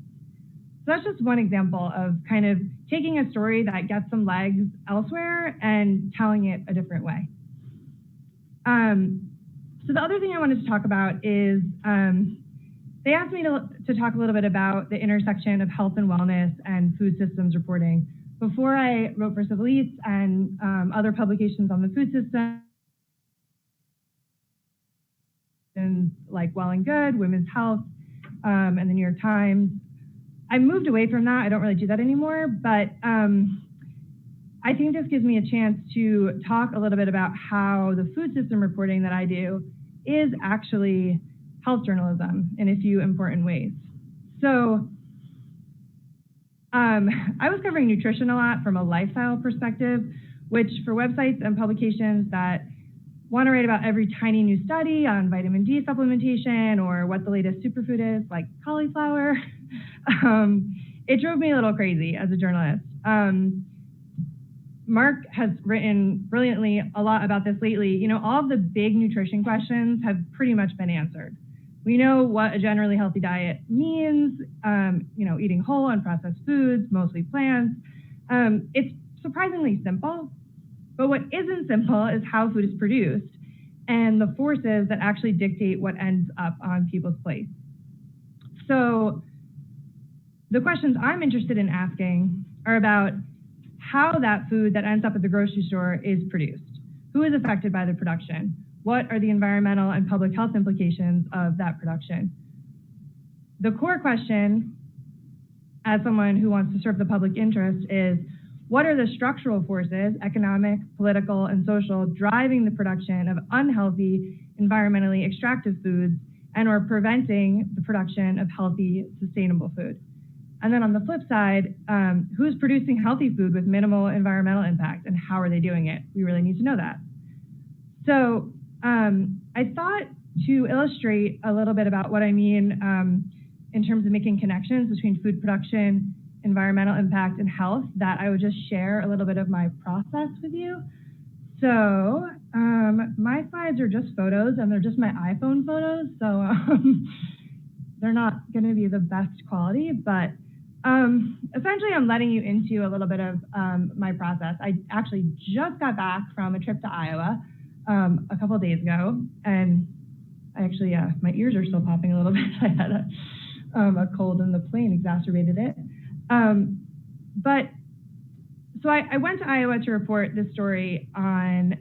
So that's just one example of kind of taking a story that gets some legs elsewhere and telling it a different way. So the other thing I wanted to talk about is they asked me to talk a little bit about the intersection of health and wellness and food systems reporting. Before I wrote for Civil Eats and other publications on the food system, like Well and Good, Women's Health, and the New York Times, I moved away from that. I don't really do that anymore, but I think this gives me a chance to talk a little bit about how the food system reporting that I do is actually health journalism in a few important ways. So I was covering nutrition a lot from a lifestyle perspective, which for websites and publications that want to write about every tiny new study on vitamin D supplementation or what the latest superfood is, like cauliflower, it drove me a little crazy as a journalist. Mark has written brilliantly a lot about this lately. All of the big nutrition questions have pretty much been answered. We know what a generally healthy diet means, eating whole unprocessed foods, mostly plants. It's surprisingly simple, but what isn't simple is how food is produced and the forces that actually dictate what ends up on people's plates. So the questions I'm interested in asking are about how that food that ends up at the grocery store is produced. Who is affected by the production? What are the environmental and public health implications of that production? The core question, as someone who wants to serve the public interest, is what are the structural forces, economic, political, and social, driving the production of unhealthy, environmentally extractive foods and or preventing the production of healthy, sustainable food? And then on the flip side, who's producing healthy food with minimal environmental impact, and how are they doing it? We really need to know that. So I thought to illustrate a little bit about what I mean in terms of making connections between food production, environmental impact, and health, that I would just share a little bit of my process with you. So my slides are just photos, and they're just my iPhone photos, so they're not going to be the best quality, but essentially I'm letting you into a little bit of my process. I actually just got back from a trip to Iowa a couple of days ago, and I actually, my ears are still popping a little bit. I had a cold and the plane exacerbated it. But so I went to Iowa to report this story on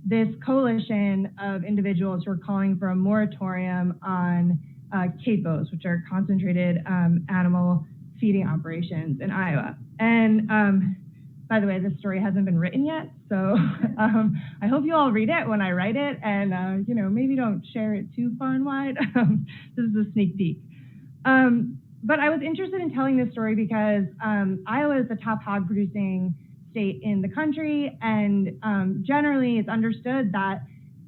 this coalition of individuals who are calling for a moratorium on CAPOs, which are concentrated animal feeding operations in Iowa. And by the way, this story hasn't been written yet, so I hope you all read it when I write it, and maybe don't share it too far and wide. This is a sneak peek. But I was interested in telling this story because Iowa is the top hog producing state in the country, and generally it's understood that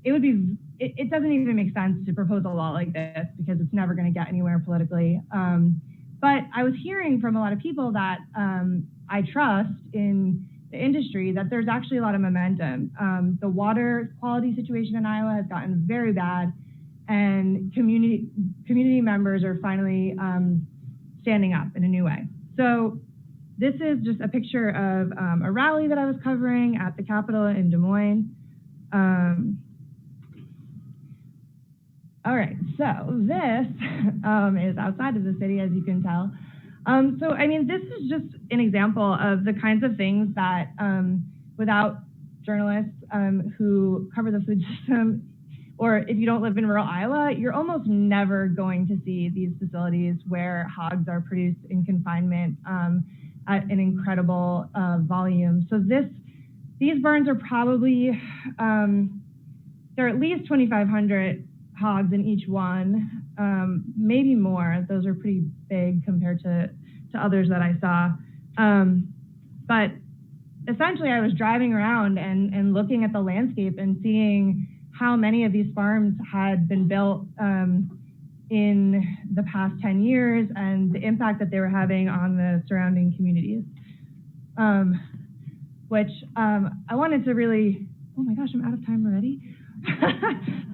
it doesn't even make sense to propose a law like this because it's never going to get anywhere politically. But I was hearing from a lot of people that I trust in the industry that there's actually a lot of momentum. The water quality situation in Iowa has gotten very bad, and community members are finally standing up in a new way. So this is just a picture of a rally that I was covering at the Capitol in Des Moines. All right, so this is outside of the city, as you can tell. So, I mean, this is just an example of the kinds of things that without journalists who cover the food system, or if you don't live in rural Iowa, you're almost never going to see these facilities where hogs are produced in confinement at an incredible volume. So these barns are probably, there are at least 2,500 hogs in each one, maybe more. Those are pretty big compared to others that I saw. But essentially, I was driving around and looking at the landscape and seeing how many of these farms had been built in the past 10 years and the impact that they were having on the surrounding communities. Which I wanted to really, oh my gosh, I'm out of time already.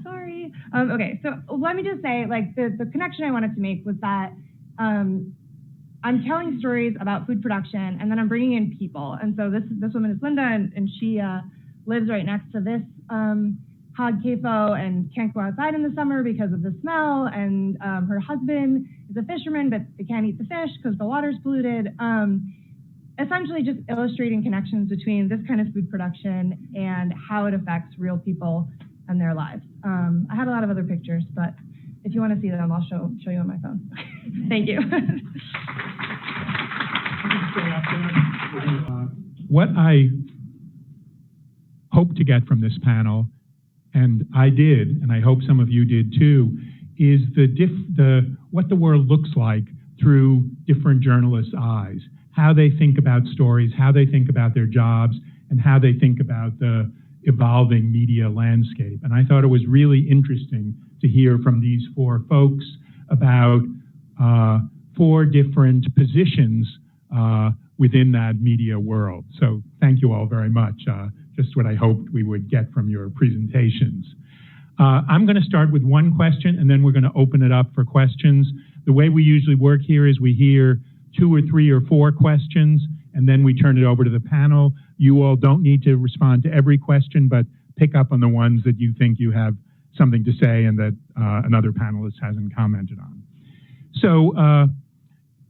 Sorry. Okay, so let me just say, like, the connection I wanted to make was that I'm telling stories about food production, and then I'm bringing in people. And so this woman is Linda, and she lives right next to this hog CAFO and can't go outside in the summer because of the smell. And her husband is a fisherman, but they can't eat the fish because the water's polluted. Essentially just illustrating connections between this kind of food production and how it affects real people and their lives. I had a lot of other pictures, but if you want to see them, I'll show you on my phone. Thank you. What I hope to get from this panel, and I did, and I hope some of you did too, is what the world looks like through different journalists' eyes, how they think about stories, how they think about their jobs, and how they think about the evolving media landscape. And I thought it was really interesting to hear from these four folks about four different positions within that media world. So thank you all very much. Just what I hoped we would get from your presentations. I'm going to start with one question, and then we're going to open it up for questions. The way we usually work here is we hear 2 or 3 or 4 questions, and then we turn it over to the panel. You all don't need to respond to every question, but pick up on the ones that you think you have something to say and that another panelist hasn't commented on. So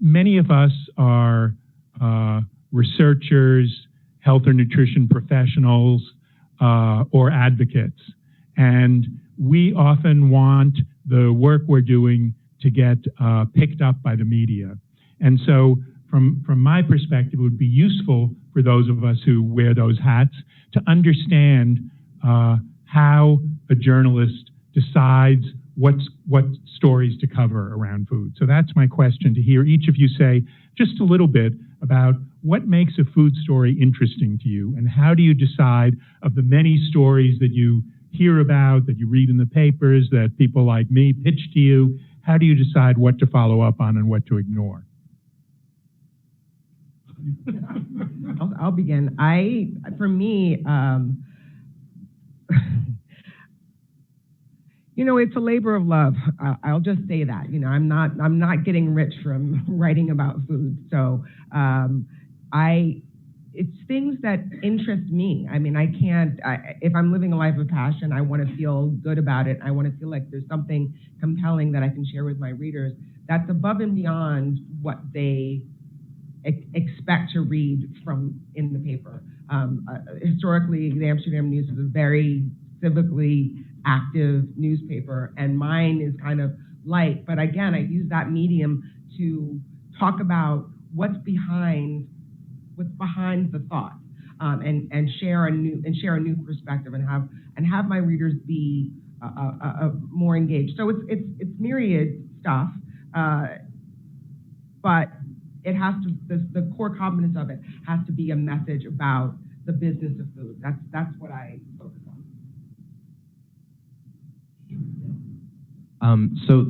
many of us are researchers, health or nutrition professionals, or advocates. And we often want the work we're doing to get picked up by the media. And so from my perspective, it would be useful for those of us who wear those hats to understand how a journalist decides what stories to cover around food. So that's my question, to hear each of you say just a little bit about what makes a food story interesting to you, and how do you decide, of the many stories that you hear about, that you read in the papers, that people like me pitch to you, how do you decide what to follow up on and what to ignore? I'll begin. For me, it's a labor of love. I'll just say that. I'm not getting rich from writing about food. So it's things that interest me. I mean, if I'm living a life of passion, I want to feel good about it. I want to feel like there's something compelling that I can share with my readers that's above and beyond what they expect to read from in the paper. Historically, the Amsterdam News is a very civically active newspaper, and mine is kind of light. But again, I use that medium to talk about what's behind the thought, and share a new perspective, and have my readers be more engaged. So it's myriad stuff, but it has to, the core competence of it has to be a message about the business of food. That's what I focus on. So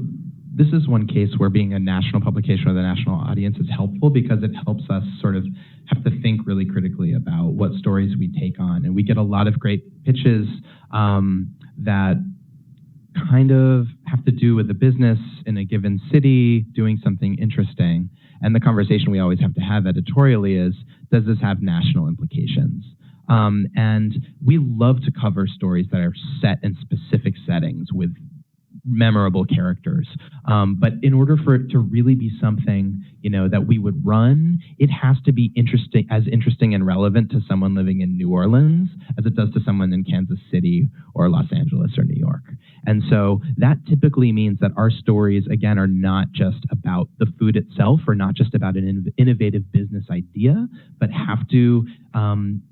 this is one case where being a national publication with a national audience is helpful, because it helps us sort of have to think really critically about what stories we take on. And we get a lot of great pitches that kind of have to do with a business in a given city doing something interesting. And the conversation we always have to have editorially is, does this have national implications? And we love to cover stories that are set in specific settings with memorable characters. But in order for it to really be something, that we would run, it has to be interesting and relevant to someone living in New Orleans as it does to someone in Kansas City or Los Angeles or New York. And so that typically means that our stories, again, are not just about the food itself or not just about an innovative business idea, but have to kind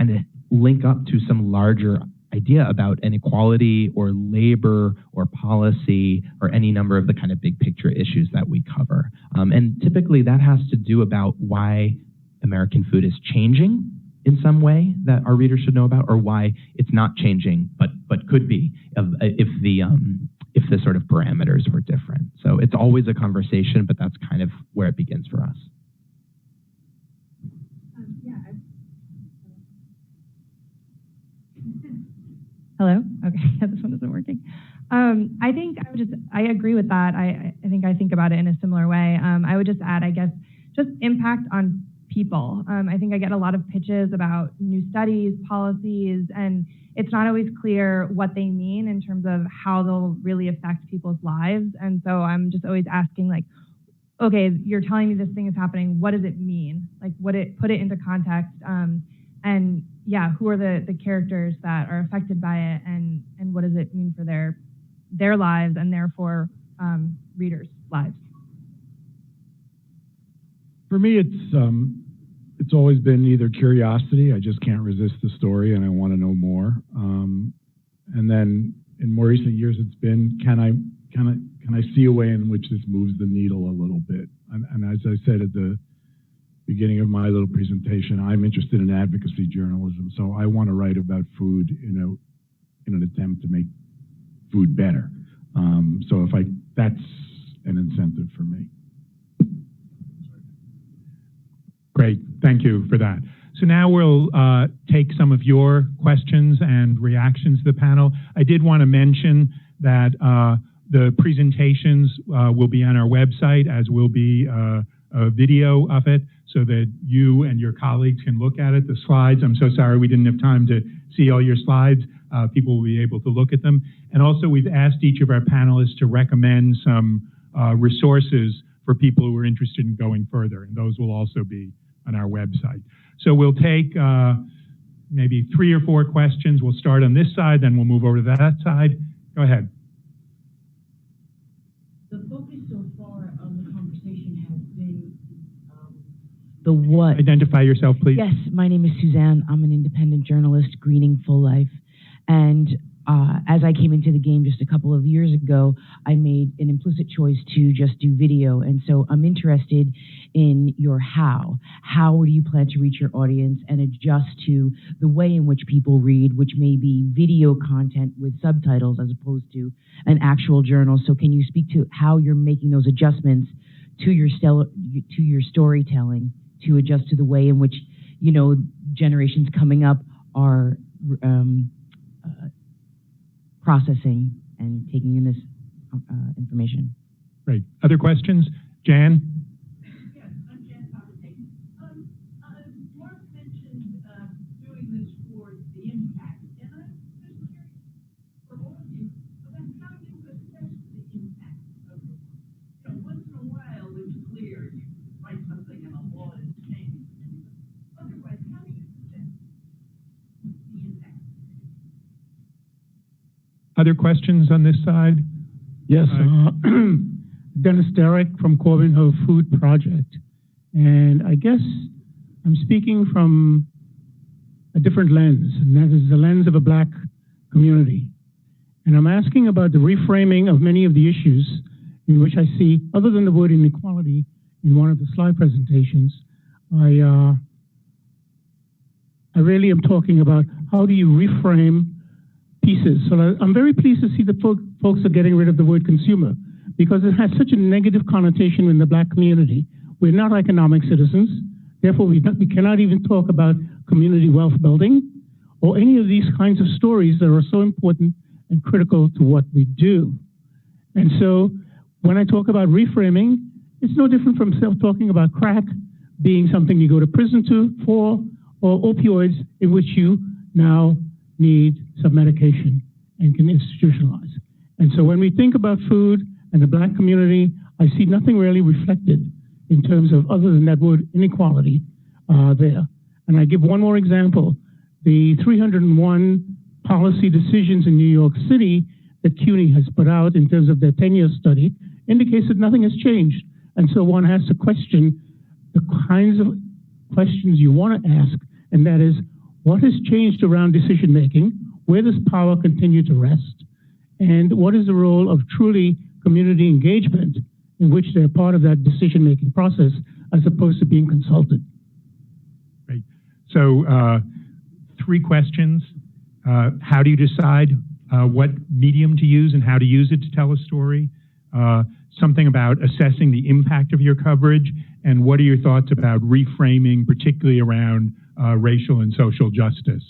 of link up to some larger idea about inequality or labor or policy or any number of the kind of big picture issues that we cover. And typically that has to do about why American food is changing in some way that our readers should know about, or why it's not changing but could be if the sort of parameters were different. So it's always a conversation, but that's kind of where it begins for us. Hello? Okay, yeah, this one isn't working. I agree with that. I think about it in a similar way. I would just add, I guess, just impact on people. I think I get a lot of pitches about new studies, policies, and it's not always clear what they mean in terms of how they'll really affect people's lives. And so I'm just always asking, like, okay, you're telling me this thing is happening. What does it mean? Like, put it into context. And yeah, who are the characters that are affected by it, and what does it mean for their lives and therefore readers' lives? For me, it's always been either curiosity, I just can't resist the story and I want to know more, and then in more recent years, it's been can I see a way in which this moves the needle a little bit? And as I said at the beginning of my little presentation, I'm interested in advocacy journalism, so I want to write about food in an attempt to make food better. So that's an incentive for me. Great, thank you for that. So now we'll take some of your questions and reactions to the panel. I did want to mention that the presentations will be on our website, as will be a video of it, so that you and your colleagues can look at it. The slides, I'm so sorry we didn't have time to see all your slides. People will be able to look at them. And also we've asked each of our panelists to recommend some resources for people who are interested in going further, and those will also be on our website. So we'll take maybe 3 or 4 questions. We'll start on this side, then we'll move over to that side. Go ahead. The focus so far on the conversation has been the what. Identify yourself, please. Yes, my name is Suzanne. I'm an independent journalist, greening full life. And as I came into the game just a couple of years ago, I made an implicit choice to just do video. And so I'm interested in your how. How do you plan to reach your audience and adjust to the way in which people read, which may be video content with subtitles as opposed to an actual journal? So can you speak to how you're making those adjustments to your storytelling to adjust to the way in which, generations coming up are processing and taking in this information? Great. Other questions? Jan? Yes, I'm Jan Poverty. Mark mentioned doing this for the impact, and I'm just curious for all of you about how you assess the impact of it. Once in a while it's clear you write something and a law is changed. Otherwise, how do you assess the impact? Other questions on this side? Yes, Dennis Derrick from Corbin Hill Food Project. And I guess I'm speaking from a different lens, and that is the lens of a Black community. And I'm asking about the reframing of many of the issues in which I see, other than the word inequality in one of the slide presentations, I really am talking about how do you reframe pieces. So I'm very pleased to see that folks are getting rid of the word consumer, because it has such a negative connotation in the Black community. We're not economic citizens. Therefore, we cannot even talk about community wealth building or any of these kinds of stories that are so important and critical to what we do. And so when I talk about reframing, it's no different from talking about crack being something you go to prison for, or opioids in which you now need some medication and can institutionalize. And so when we think about food and the Black community, I see nothing really reflected in terms of other than that word inequality there. And I give one more example. The 301 policy decisions in New York City that CUNY has put out in terms of their 10-year study indicates that nothing has changed. And so one has to question the kinds of questions you want to ask, and that is, what has changed around decision-making? Where does power continue to rest? And what is the role of truly community engagement in which they're part of that decision-making process as opposed to being consulted? Great. So 3 questions. How do you decide what medium to use and how to use it to tell a story? Something about assessing the impact of your coverage, and what are your thoughts about reframing, particularly around racial and social justice?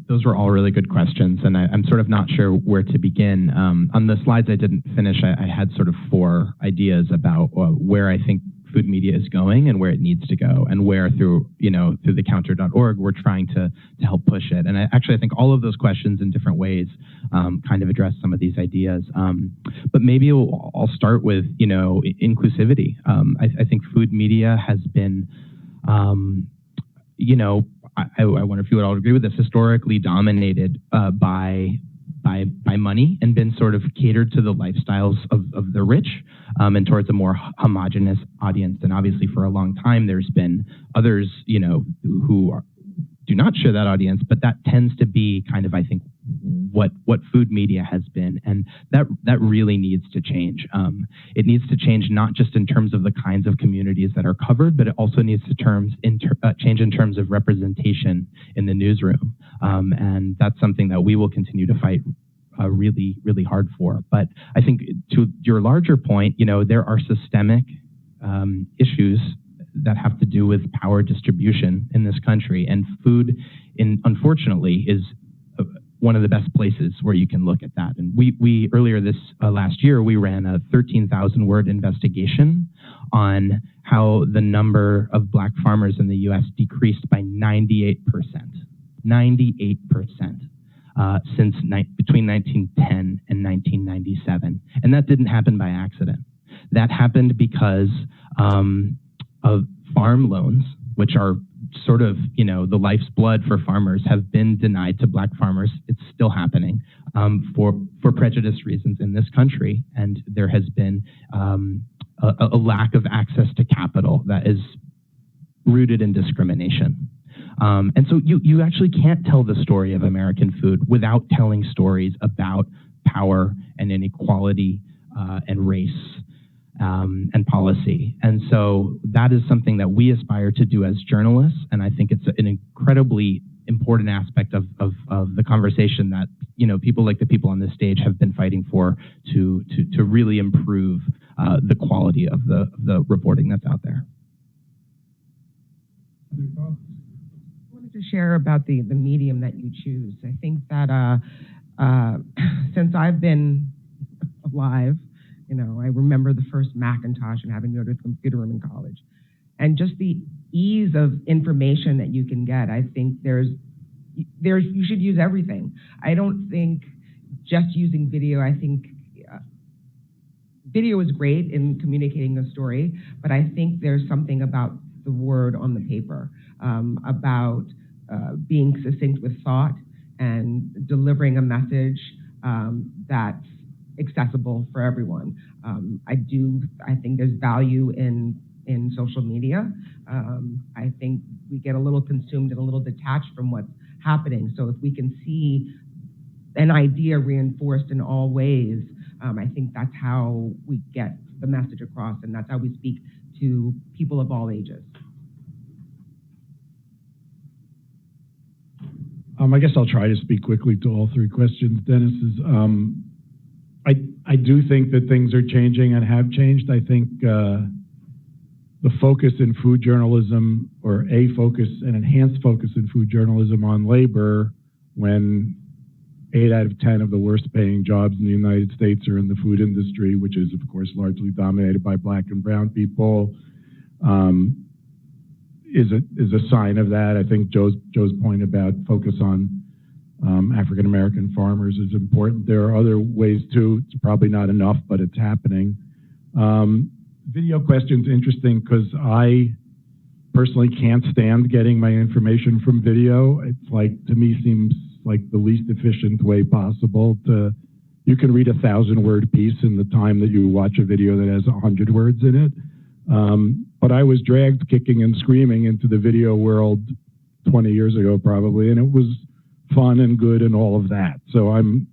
Those were all really good questions, and I'm sort of not sure where to begin. On the slides I didn't finish, I had sort of 4 ideas about where I think food media is going and where it needs to go, and where through thecounter.org we're trying to help push it. And I think all of those questions in different ways kind of address some of these ideas. But maybe I'll start with inclusivity. I think food media has been I wonder if you would all agree with this, historically dominated by money and been sort of catered to the lifestyles of the rich and towards a more homogenous audience. And obviously for a long time, there's been others, who do not share that audience, but that tends to be kind of, I think, what food media has been. And that really needs to change. It needs to change not just in terms of the kinds of communities that are covered, but it also needs to change in terms of representation in the newsroom. And that's something that we will continue to fight really, really hard for. But I think to your larger point, there are systemic issues that have to do with power distribution in this country. And food, unfortunately, is one of the best places where you can look at that. And we earlier this last year, we ran a 13,000-word investigation on how the number of Black farmers in the U.S. decreased by 98%. 98% since between 1910 and 1997. And that didn't happen by accident. That happened because of farm loans, which are sort of, the life's blood for farmers, have been denied to Black farmers. It's still happening for prejudice reasons in this country. And there has been a lack of access to capital that is rooted in discrimination. And so you actually can't tell the story of American food without telling stories about power and inequality and race. And policy. And so that is something that we aspire to do as journalists. And I think it's an incredibly important aspect of the conversation that, people like the people on this stage have been fighting for to really improve the quality of the reporting that's out there. I wanted to share about the medium that you choose. I think that since I've been alive, I remember the first Macintosh and having to go to the computer room in college. And just the ease of information that you can get, I think you should use everything. I don't think just using video, I think video is great in communicating a story, but I think there's something about the word on the paper, about being succinct with thought and delivering a message that's accessible for everyone. I think there's value in social media. I think we get a little consumed and a little detached from what's happening. So if we can see an idea reinforced in all ways, I think that's how we get the message across, and that's how we speak to people of all ages. I guess I'll try to speak quickly to all 3 questions. Dennis's. I do think that things are changing and have changed. I think the focus in food journalism, or a focus, an enhanced focus in food journalism on labor, when 8 out of 10 of the worst paying jobs in the United States are in the food industry, which is of course largely dominated by black and brown people, is a sign of that. I think Joe's point about focus on African American farmers is important. There are other ways too. It's probably not enough, but it's happening. Video question's interesting because I personally can't stand getting my information from video. It's like, to me, seems like the least efficient way possible to, you can read a 1,000-word piece in the time that you watch a video that has 100 words in it. But I was dragged kicking and screaming into the video world 20 years ago probably, and it was fun and good and all of that. So I'm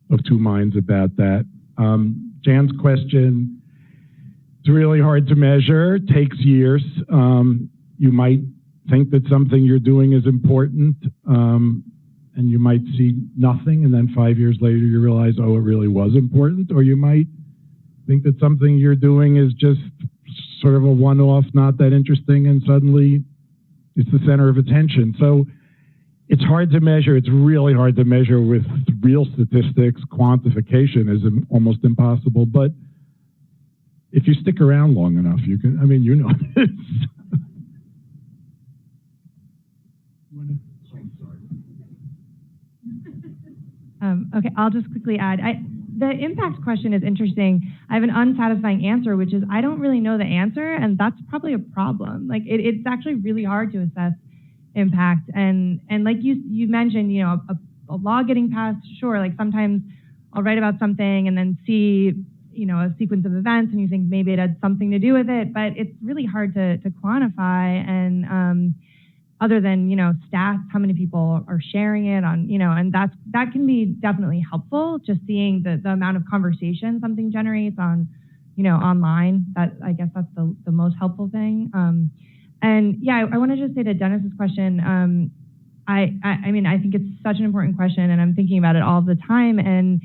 of two minds about that. Jan's question, it's really hard to measure, takes years. You might think that something you're doing is important, and you might see nothing, and then 5 years later you realize, oh, it really was important. Or you might think that something you're doing is just sort of a one-off, not that interesting, and suddenly it's the center of attention. So it's hard to measure. It's really hard to measure with real statistics. Quantification is almost impossible, but if you stick around long enough, you can, I mean, you know this. Okay, I'll just quickly add. The impact question is interesting. I have an unsatisfying answer, which is I don't really know the answer, and that's probably a problem. Like it's actually really hard to assess impact, and like you mentioned, you know, a law getting passed. Sure, like sometimes I'll write about something and then see, you know, a sequence of events, and you think maybe it had something to do with it, but it's really hard to quantify. And other than, you know, stats, how many people are sharing it on, you know, and that can be definitely helpful, just seeing the amount of conversation something generates on, you know, online. That, I guess that's the most helpful thing. And yeah, I want to just say to Dennis's question, I mean, I think it's such an important question, and I'm thinking about it all the time. And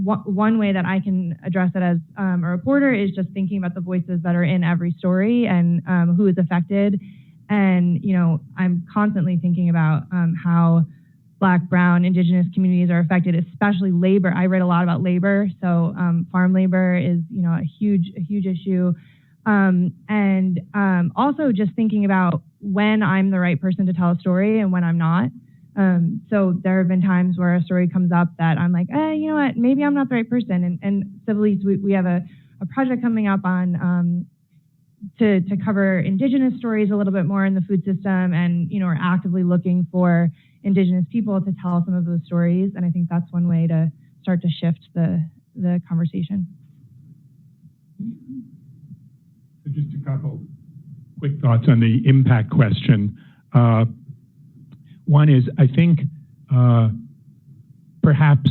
one way that I can address it as a reporter is just thinking about the voices that are in every story and who is affected. And, you know, I'm constantly thinking about how Black, Brown, Indigenous communities are affected, especially labor. I write a lot about labor, so farm labor is, you know, a huge issue. And also just thinking about when I'm the right person to tell a story and when I'm not. So there have been times where a story comes up that I'm like, you know what, maybe I'm not the right person. And Civil Eats, we have a project coming up on to cover Indigenous stories a little bit more in the food system, and, you know, we're actively looking for Indigenous people to tell some of those stories, and I think that's one way to start to shift the conversation. So just a couple quick thoughts on the impact question. One is, I think perhaps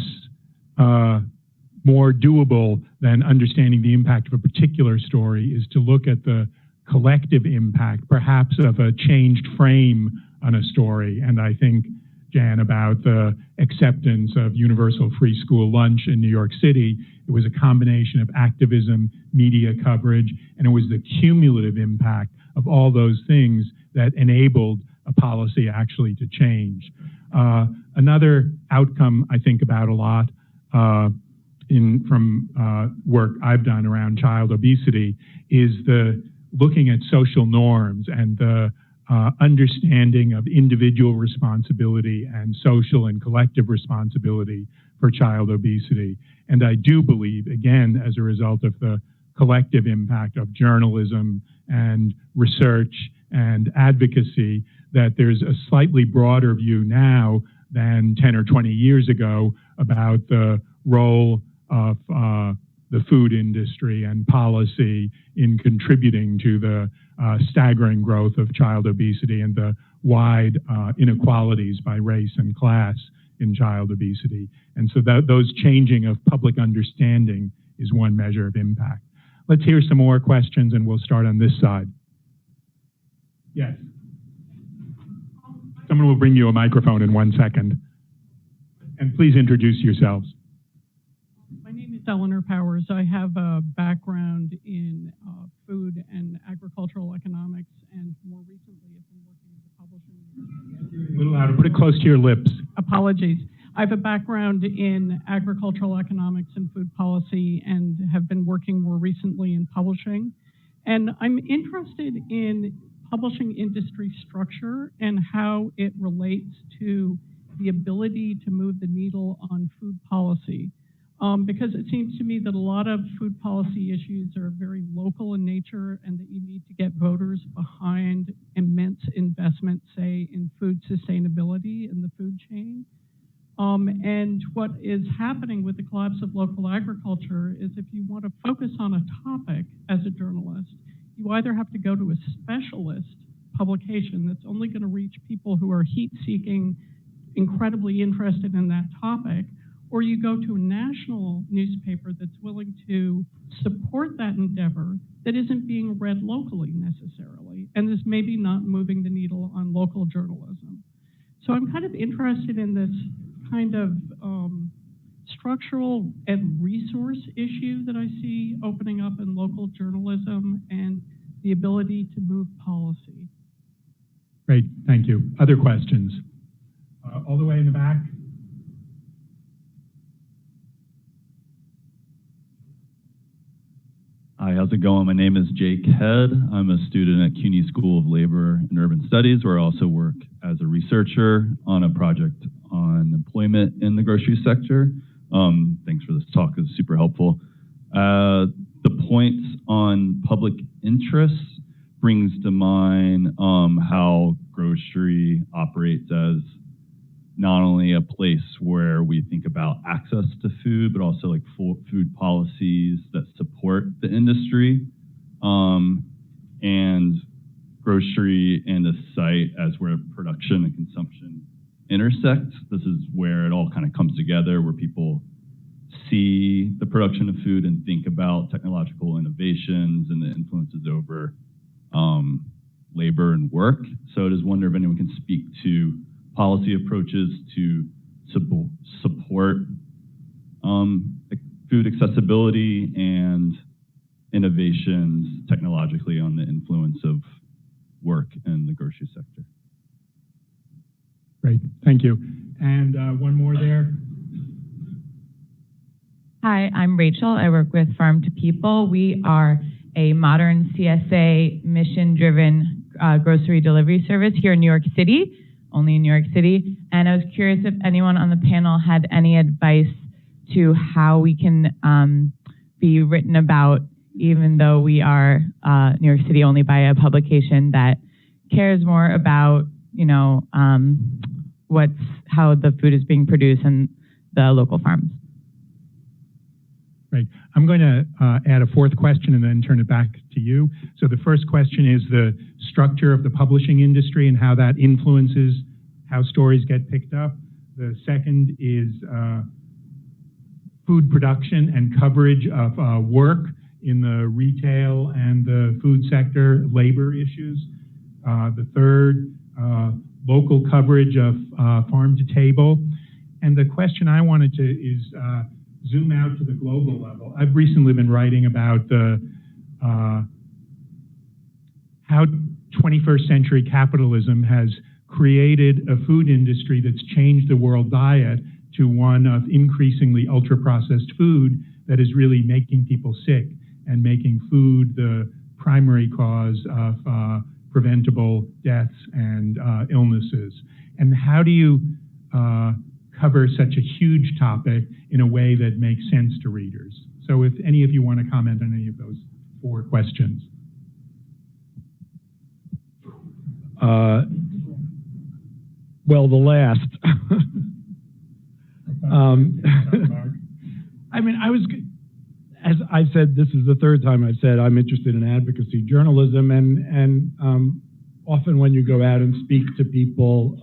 more doable than understanding the impact of a particular story is to look at the collective impact, perhaps of a changed frame on a story. And I think, Jan, about the acceptance of universal free school lunch in New York City, it was a combination of activism, media coverage, and it was the cumulative impact of all those things that enabled a policy actually to change. Another outcome I think about a lot from work I've done around child obesity is the looking at social norms and the understanding of individual responsibility and social and collective responsibility for child obesity. And I do believe, again, as a result of the collective impact of journalism and research and advocacy, that there's a slightly broader view now than 10 or 20 years ago about the role of the food industry and policy in contributing to the staggering growth of child obesity and the wide inequalities by race and class in child obesity. And so those changing of public understanding is one measure of impact. Let's hear some more questions, and we'll start on this side. Yes. Someone will bring you a microphone in 1 second. And please introduce yourselves. My name is Eleanor Powers. I have a background in food and agricultural economics, and more recently have been working as a publishing. A little louder, put it close to your lips. Apologies. I have a background in agricultural economics and food policy and have been working more recently in publishing. And I'm interested in publishing industry structure and how it relates to the ability to move the needle on food policy. Because it seems to me that a lot of food policy issues are very local in nature and that you need to get voters behind immense investment, say, in food sustainability in the food chain. And what is happening with the collapse of local agriculture is if you want to focus on a topic as a journalist, you either have to go to a specialist publication that's only going to reach people who are heat-seeking, incredibly interested in that topic, or you go to a national newspaper that's willing to support that endeavor that isn't being read locally necessarily, and is maybe not moving the needle on local journalism. So I'm kind of interested in this kind of structural and resource issue that I see opening up in local journalism and the ability to move policy. Great, thank you. Other questions? All the way in the back. Hi, how's it going? My name is Jake Head. I'm a student at CUNY School of Labor and Urban Studies, where I also work as a researcher on a project on employment in the grocery sector. Thanks for this talk, it's super helpful. The points on public interest brings to mind how grocery operates as not only a place where we think about access to food, but also like food policies that support the industry, and grocery and a site as where production and consumption intersect. This is where it all kind of comes together, where people see the production of food and think about technological innovations and the influences over labor and work. So I just wonder if anyone can speak to policy approaches to support food accessibility and innovations technologically on the influence of work in the grocery sector. Great, thank you. And one more there. Hi, I'm Rachel. I work with Farm to People. We are a modern CSA mission-driven grocery delivery service here in New York City, only in New York City. And I was curious if anyone on the panel had any advice to how we can be written about, even though we are New York City only, by a publication that cares more about, you know, how the food is being produced in the local farms. Right. I'm going to add a fourth question and then turn it back to you. So the first question is the structure of the publishing industry and how that influences how stories get picked up. The second is food production and coverage of work in the retail and the food sector, labor issues. The third, local coverage of farm to table. And the question I wanted to is zoom out to the global level. I've recently been writing about the how 21st century capitalism has created a food industry that's changed the world diet to one of increasingly ultra-processed food that is really making people sick and making food the primary cause of preventable deaths and illnesses. And how do you cover such a huge topic in a way that makes sense to readers? So if any of you want to comment on any of those four questions. Well, the last. I mean, as I said, this is the third time I've said I'm interested in advocacy journalism, and often when you go out and speak to people,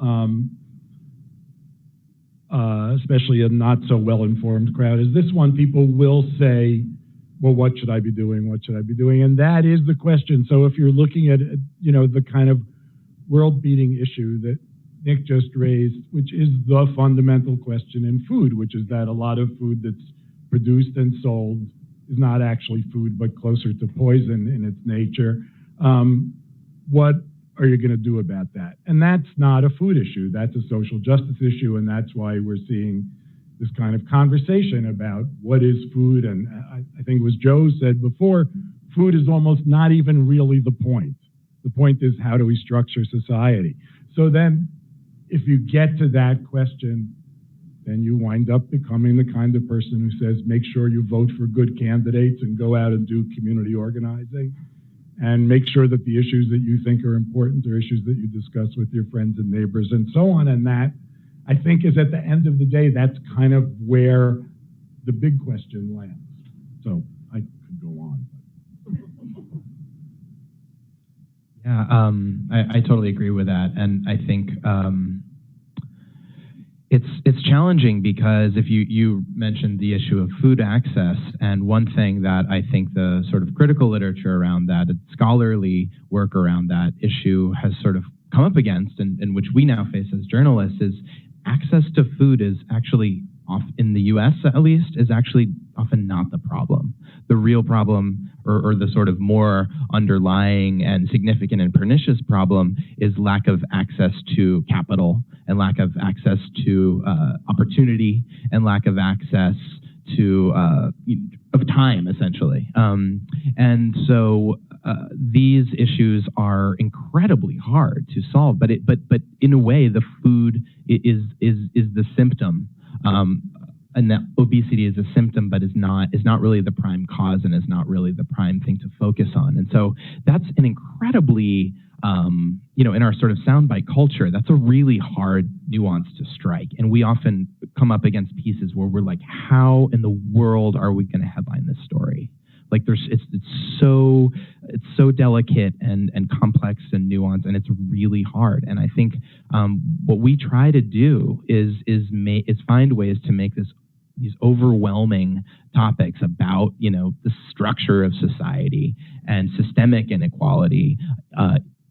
especially a not so well-informed crowd as this one, people will say, well, what should I be doing? What should I be doing? And that is the question. So if you're looking at, you know, the kind of world-beating issue that Nick just raised, which is the fundamental question in food, which is that a lot of food that's produced and sold is not actually food, but closer to poison in its nature. What are you going to do about that? And that's not a food issue. That's a social justice issue, and that's why we're seeing this kind of conversation about what is food. And I think it was Joe said before, food is almost not even really the point. The point is, how do we structure society? So then, if you get to that question, then you wind up becoming the kind of person who says, make sure you vote for good candidates and go out and do community organizing, and make sure that the issues that you think are important are issues that you discuss with your friends and neighbors and so on. And that, I think, is at the end of the day, that's kind of where the big question lands. So I could go on. Yeah, I totally agree with that. And I think it's challenging because if you mentioned the issue of food access, and one thing that I think the sort of critical literature around that, scholarly work around that issue has sort of come up against, and which we now face as journalists, is access to food is actually, in the US at least, is actually often not the problem. The real problem, or the sort of more underlying and significant and pernicious problem, is lack of access to capital, and lack of access to opportunity, and lack of access to of time, essentially. And so these issues are incredibly hard to solve, but in a way, the food is the symptom. And that obesity is a symptom, but is not really the prime cause, and is not really the prime thing to focus on. And so that's an incredibly, in our sort of soundbite culture, that's a really hard nuance to strike. And we often come up against pieces where we're like, how in the world are we going to headline this story? Like it's so delicate and complex and nuanced, and it's really hard. And I think what we try to do is find ways to make these overwhelming topics about the structure of society and systemic inequality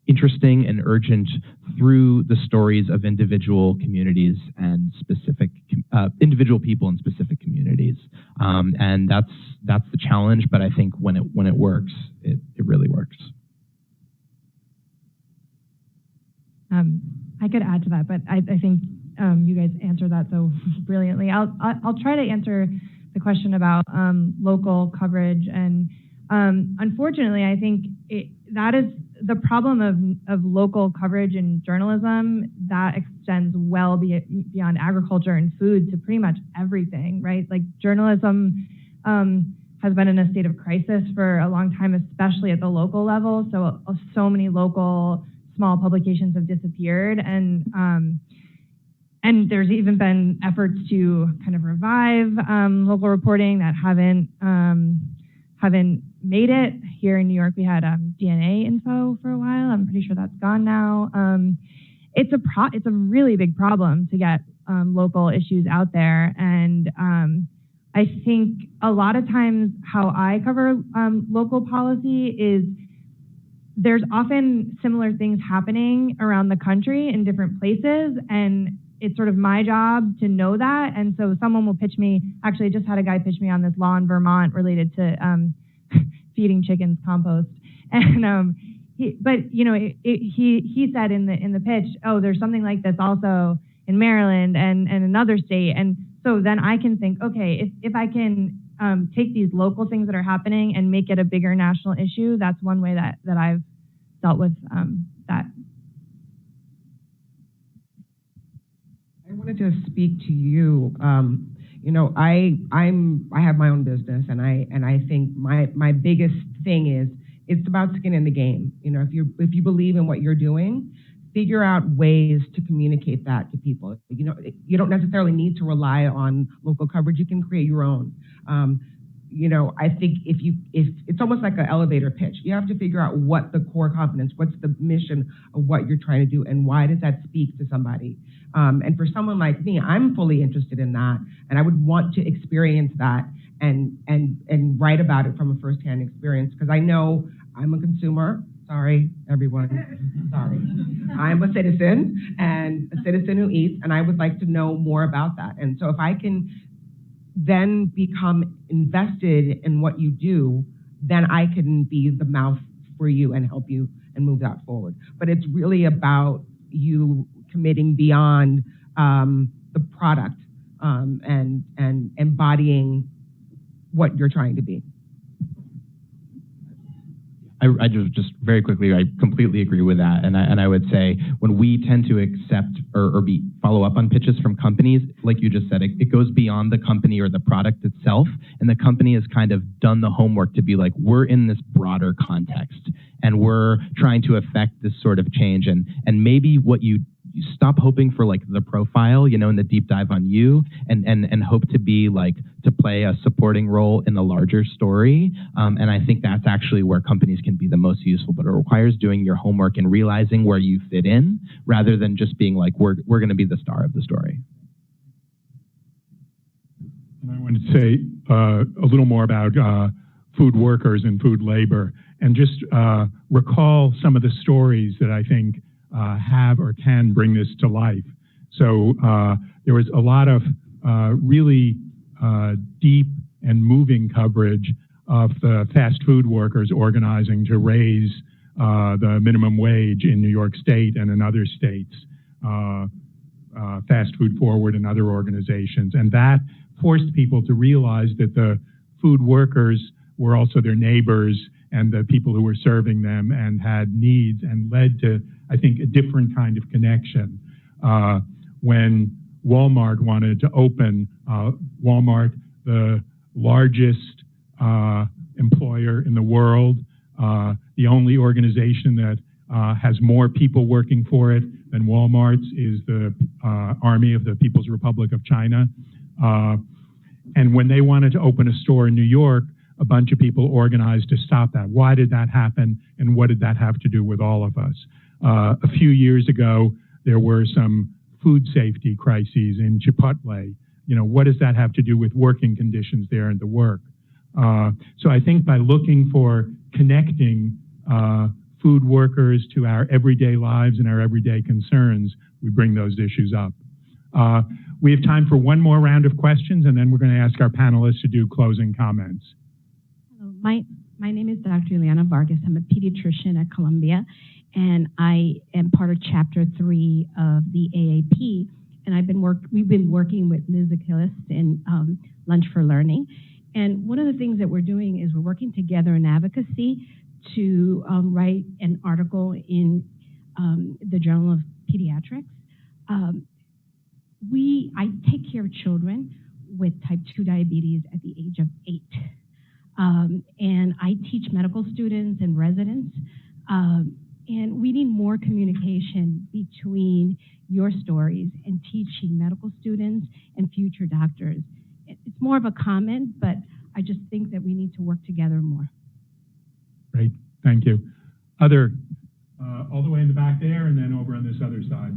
interesting and urgent through the stories of individual communities and specific individual people in specific communities. And that's the challenge, but I think when it works, it really works. I could add to that, but I think you guys answered that so brilliantly. I'll try to answer the question about local coverage, and unfortunately, I think that is the problem of local coverage in journalism. That extends well beyond agriculture and food to pretty much everything, right? Like journalism has been in a state of crisis for a long time, especially at the local level. So many local small publications have disappeared, and there's even been efforts to kind of revive local reporting that haven't made it. Here in New York, we had DNA info for a while. I'm pretty sure that's gone now. It's a really big problem to get local issues out there, and I think a lot of times how I cover local policy is there's often similar things happening around the country in different places, and it's sort of my job to know that. And so someone will pitch me, actually I just had a guy pitch me on this law in Vermont related to feeding chickens compost. And he said in the pitch, oh, there's something like this also in Maryland and another state. And so then I can think, okay, if I can take these local things that are happening and make it a bigger national issue, that's one way that I've dealt with that. I wanted to speak to you. I have my own business, and I think my biggest thing is it's about skin in the game. If you believe in what you're doing, figure out ways to communicate that to people. You don't necessarily need to rely on local coverage. You can create your own. I think if it's almost like an elevator pitch. You have to figure out what the core competence, what's the mission of what you're trying to do, and why does that speak to somebody. And for someone like me, I'm fully interested in that, and I would want to experience that and write about it from a firsthand experience, because I know I'm a consumer. Sorry, everyone. Sorry. I'm a citizen, and a citizen who eats, and I would like to know more about that. And so if I can then become invested in what you do, then I can be the mouth for you and help you and move that forward. But it's really about you committing beyond the product and embodying what you're trying to be. I just very quickly, I completely agree with that, and I would say when we tend to accept or follow up on pitches from companies, like you just said, it goes beyond the company or the product itself, and the company has kind of done the homework to be like, we're in this broader context, and we're trying to affect this sort of change, and maybe what you stop hoping for like the profile, you know, and the deep dive on you, and hope to be like to play a supporting role in the larger story. And I think that's actually where companies can be the most useful, but it requires doing your homework and realizing where you fit in rather than just being like, we're going to be the star of the story. And I wanted to say a little more about food workers and food labor, and just recall some of the stories that I think have or can bring this to life. So there was a lot of really deep and moving coverage of the fast food workers organizing to raise the minimum wage in New York State and in other states, Fast Food Forward and other organizations. And that forced people to realize that the food workers were also their neighbors and the people who were serving them and had needs, and led to, I think, a different kind of connection. When Walmart wanted to open, Walmart, the largest employer in the world, the only organization that has more people working for it than Walmart's is the Army of the People's Republic of China. And when they wanted to open a store in New York, a bunch of people organized to stop that. Why did that happen, and what did that have to do with all of us? A few years ago, there were some food safety crises in Chipotle. You know, what does that have to do with working conditions there and the work? So I think by looking for connecting food workers to our everyday lives and our everyday concerns, we bring those issues up. We have time for one more round of questions, and then we're going to ask our panelists to do closing comments. Hello, my name is Dr. Ileana Vargas. I'm a pediatrician at Columbia, and I am part of Chapter 3 of the AAP. And we've been working with Liz Achilles in Lunch for Learning. And one of the things that we're doing is we're working together in advocacy to write an article in the Journal of Pediatrics. I take care of children with type 2 diabetes at the age of 8. And I teach medical students and residents. And we need more communication between your stories and teaching medical students and future doctors. It's more of a comment, but I just think that we need to work together more. Great, thank you. Other, all the way in the back there, and then over on this other side.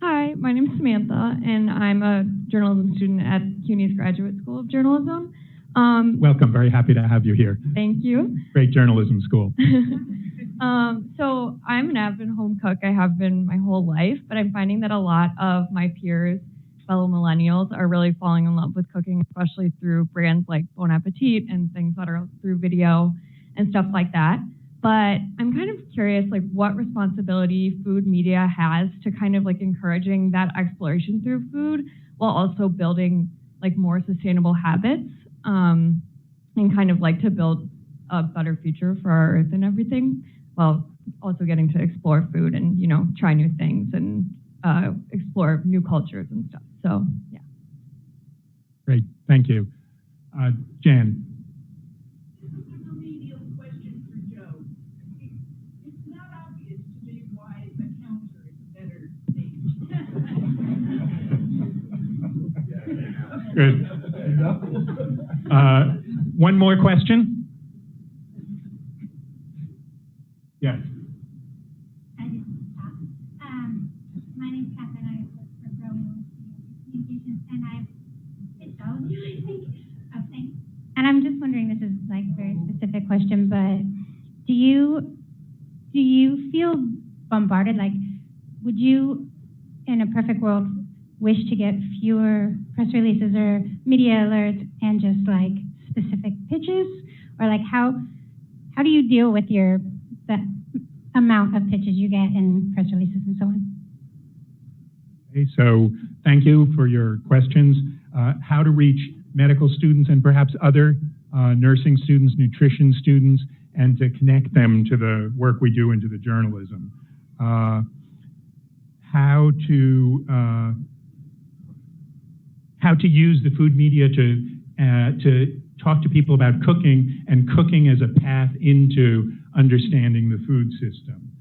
Hi, my name is Samantha, and I'm a journalism student at CUNY's Graduate School of Journalism. Welcome, very happy to have you here. Thank you. Great journalism school. So I'm an avid home cook. I have been my whole life, but I'm finding that a lot of my peers, fellow millennials, are really falling in love with cooking, especially through brands like Bon Appetit and things that are through video and stuff like that. But I'm kind of curious, like, what responsibility food media has to kind of like encouraging that exploration through food while also building like more sustainable habits, and kind of like to build a better future for our earth and everything, while also getting to explore food and, you know, try new things and explore new cultures and stuff. So, yeah. Great, thank you. Jan. This is a remedial question for Joe. It's not obvious to me why the counter is a better stage. Good. One more question? Yes. My name's Catherine. I work for Growing Communications, and it's all of you, I think. Oh, thanks. And I'm just wondering, this is like a very specific question, but do you feel bombarded? Like, would you, in a perfect world, wish to get fewer press releases or media alerts and just like specific pitches? Or like how do you deal with the amount of pitches you get in press releases and so on? Okay, so thank you for your questions. How to reach medical students and perhaps other nursing students, nutrition students, and to connect them to the work we do and to the journalism. How to use the food media to talk to people about cooking and cooking as a path into understanding the food system.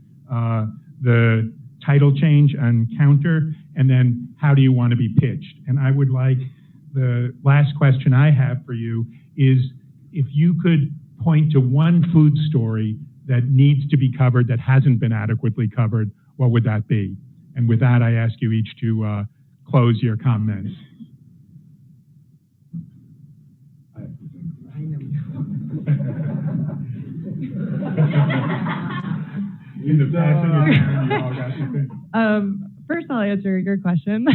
The title change and counter, and then how do you want to be pitched? And I would like, the last question I have for you is if you could point to one food story that needs to be covered that hasn't been adequately covered, what would that be? And with that, I ask you each to close your comments. First, I'll answer your question.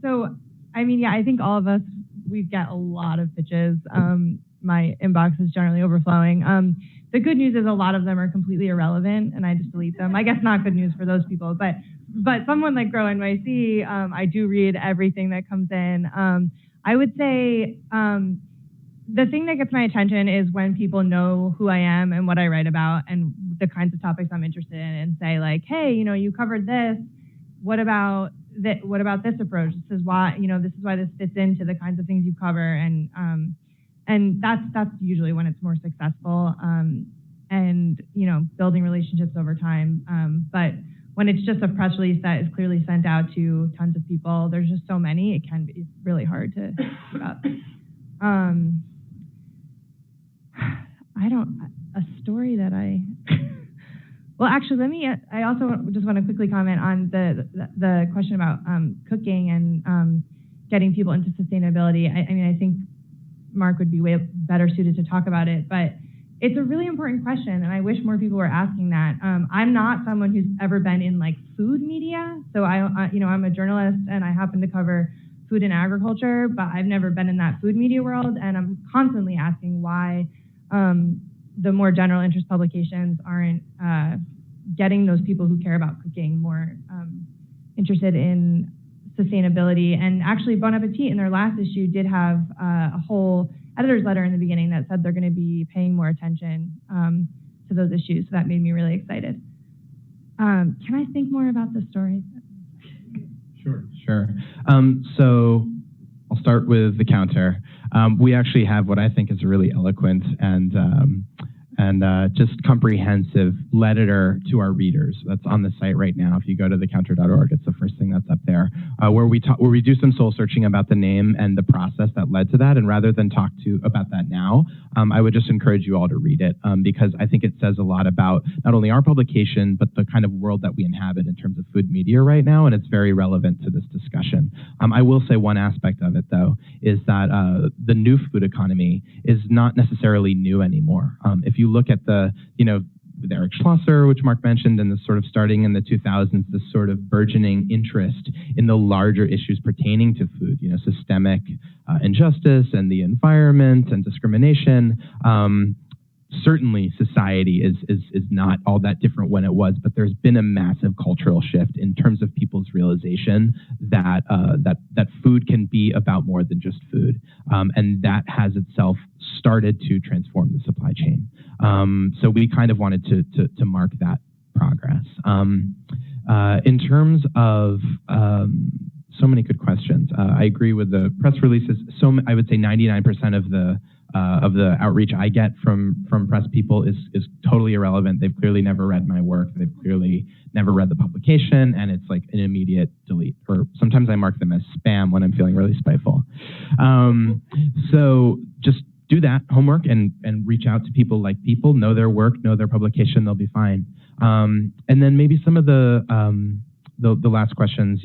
So, I mean, yeah, I think all of us, we get a lot of pitches. My inbox is generally overflowing. The good news is a lot of them are completely irrelevant, and I just delete them. I guess not good news for those people, but someone like Grow NYC, I do read everything that comes in. I would say the thing that gets my attention is when people know who I am and what I write about and the kinds of topics I'm interested in, and say like, hey, you know, you covered this. What about this approach? This is why, you know, this is why this fits into the kinds of things you cover, and that's usually when it's more successful, and you know, building relationships over time. But when it's just a press release that is clearly sent out to tons of people, there's just so many, it can be really hard to keep up. A story that well, actually, I also just want to quickly comment on the question about cooking and getting people into sustainability. I mean, I think Mark would be way better suited to talk about it, but it's a really important question, and I wish more people were asking that. I'm not someone who's ever been in like food media, so I'm a journalist and I happen to cover food and agriculture, but I've never been in that food media world, and I'm constantly asking why the more general interest publications aren't getting those people who care about cooking more interested in sustainability. And actually, Bon Appetit in their last issue did have a whole editor's letter in the beginning that said they're going to be paying more attention to those issues. So that made me really excited. Can I think more about the story? Sure. So I'll start with the counter. We actually have what I think is a really eloquent and just comprehensive letter to our readers. That's on the site right now. If you go to thecounter.org, it's the first thing that's up there, where we do some soul searching about the name and the process that led to that. And rather than talk about that now, I would just encourage you all to read it, because I think it says a lot about not only our publication, but the kind of world that we inhabit in terms of food media right now, and it's very relevant to this discussion. I will say one aspect of it, though, is that the new food economy is not necessarily new anymore. If you look at with Eric Schlosser, which Mark mentioned, and the sort of starting in the 2000s, this sort of burgeoning interest in the larger issues pertaining to food, systemic injustice and the environment and discrimination. Certainly society is not all that different when it was, but there's been a massive cultural shift in terms of people's realization that that food can be about more than just food, and that has itself started to transform the supply chain. So we kind of wanted to mark that progress. In terms of so many good questions. I agree with the press releases. I would say 99% of the outreach I get from press people is totally irrelevant. They've clearly never read my work. They've clearly never read the publication, and it's like an immediate delete. Or sometimes I mark them as spam when I'm feeling really spiteful. So just do that homework and reach out to people, know their work, know their publication. They'll be fine. And then maybe some of the last questions.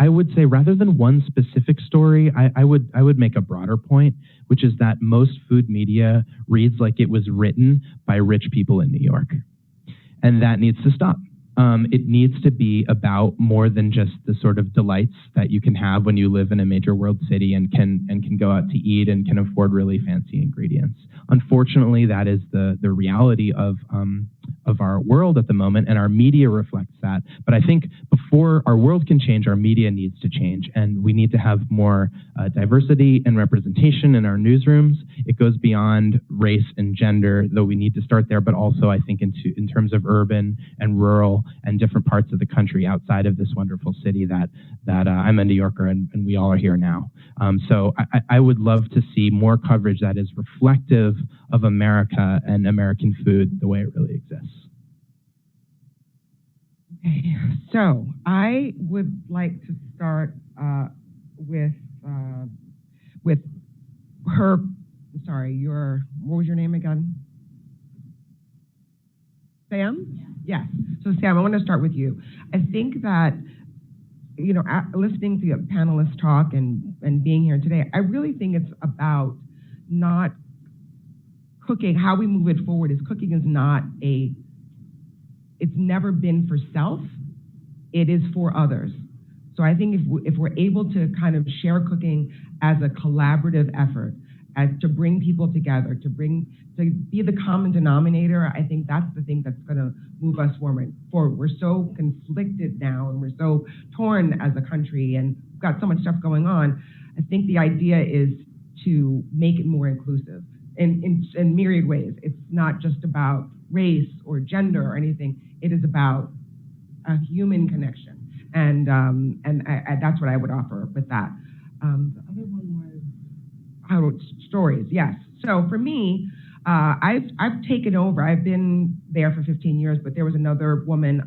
I would say rather than one specific story, I would make a broader point, which is that most food media reads like it was written by rich people in New York. And that needs to stop. It needs to be about more than just the sort of delights that you can have when you live in a major world city and can go out to eat and can afford really fancy ingredients. Unfortunately, that is the reality of our world at the moment, and our media reflects that. But I think before our world can change, our media needs to change, and we need to have more diversity and representation in our newsrooms. It goes beyond race and gender, though we need to start there, but also I think in terms of urban and rural and different parts of the country outside of this wonderful city that I'm a New Yorker and we all are here now. So I would love to see more coverage that is reflective of America and American food the way it really exists. Okay, so I would like to start with her. Sorry, what was your name again? Sam? Yes. So Sam, I want to start with you. I think that, listening to your panelists talk and being here today, I really think it's about not cooking. How we move it forward is cooking is not it's never been for self, it is for others. So I think if we're able to kind of share cooking as a collaborative effort, as to bring people together, to be the common denominator, I think that's the thing that's going to move us forward. We're so conflicted now, and we're so torn as a country, and we've got so much stuff going on. I think the idea is to make it more inclusive in myriad ways. It's not just about race or gender or anything. It is about a human connection, and that's what I would offer with that. The other one was stories. Yes. So for me, I've taken over. I've been there for 15 years, but there was another woman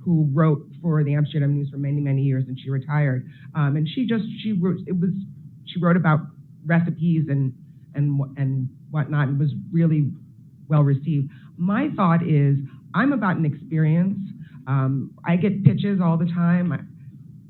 who wrote for the Amsterdam News for many, many years, and she retired. And she wrote about recipes and whatnot, and was really well received. My thought is, I'm about an experience. I get pitches all the time,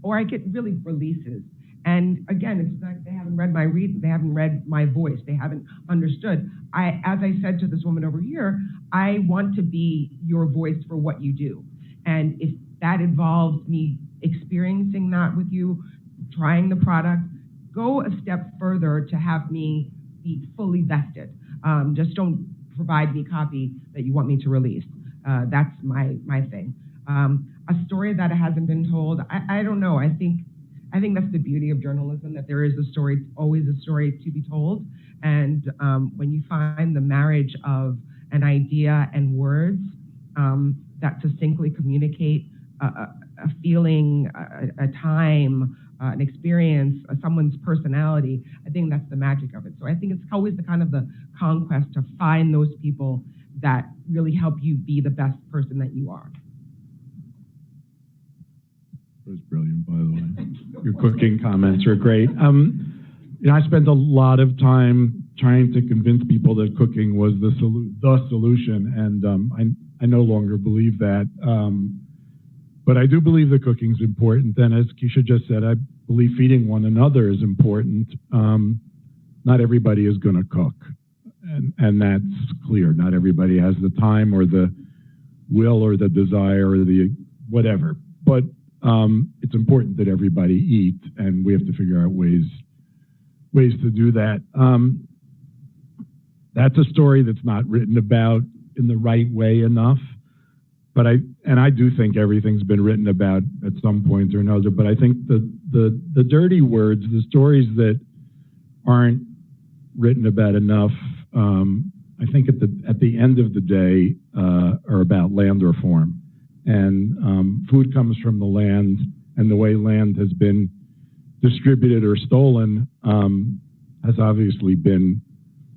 or I get really releases. And again, it's like they haven't read they haven't read my voice, they haven't understood. As I said to this woman over here, I want to be your voice for what you do. And if that involves me experiencing that with you, trying the product, go a step further to have me be fully vested. Just don't provide me copy that you want me to release. That's my thing. A story that hasn't been told, I don't know. I think that's the beauty of journalism, that there is always a story to be told. And when you find the marriage of an idea and words that succinctly communicate a feeling, a time, an experience, someone's personality, I think that's the magic of it. So I think it's always the kind of the conquest to find those people that really help you be the best person that you are. It was brilliant, by the way. Your cooking comments are great. I spent a lot of time trying to convince people that cooking was the solution, and I no longer believe that. But I do believe that cooking is important, and as Keisha just said, I believe feeding one another is important. Not everybody is going to cook, and that's clear. Not everybody has the time or the will or the desire or the whatever. But it's important that everybody eat, and we have to figure out ways to do that. That's a story that's not written about in the right way enough. But I do think everything's been written about at some point or another. But I think the dirty words, the stories that aren't written about enough, I think at the end of the day, are about land reform. And food comes from the land, and the way land has been distributed or stolen has obviously been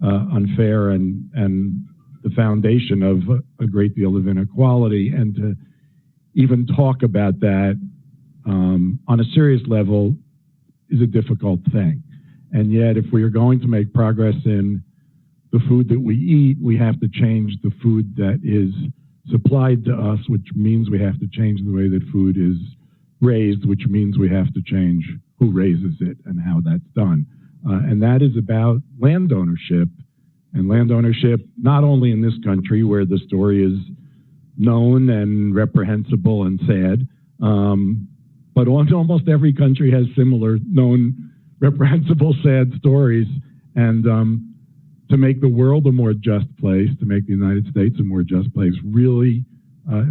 unfair and the foundation of a great deal of inequality. And to even talk about that on a serious level is a difficult thing. And yet, if we are going to make progress in the food that we eat, we have to change the food that is supplied to us, which means we have to change the way that food is raised, which means we have to change who raises it and how that's done. And that is about land ownership, and land ownership not only in this country where the story is known and reprehensible and sad. But almost every country has similar known, reprehensible, sad stories. And to make the world a more just place, to make the United States a more just place, really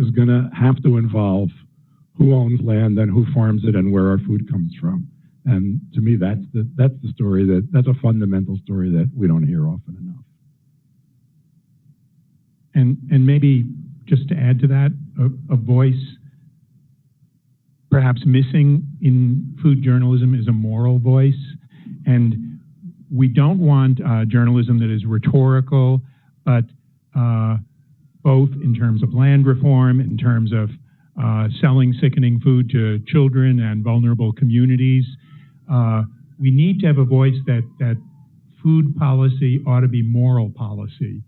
is going to have to involve who owns land and who farms it and where our food comes from. And to me, that's the story that's a fundamental story that we don't hear often enough. And maybe just to add to that, a voice perhaps missing in food journalism is a moral voice. And we don't want journalism that is rhetorical, but both in terms of land reform, in terms of selling sickening food to children and vulnerable communities. We need to have a voice that food policy ought to be moral policy,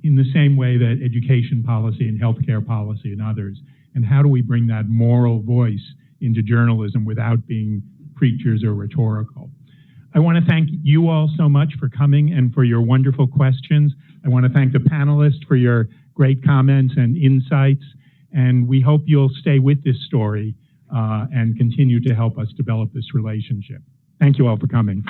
in the same way that education policy and healthcare policy and others. And how do we bring that moral voice into journalism without being preachers or rhetorical? I want to thank you all so much for coming and for your wonderful questions. I want to thank the panelists for your great comments and insights. And we hope you'll stay with this story and continue to help us develop this relationship. Thank you all for coming.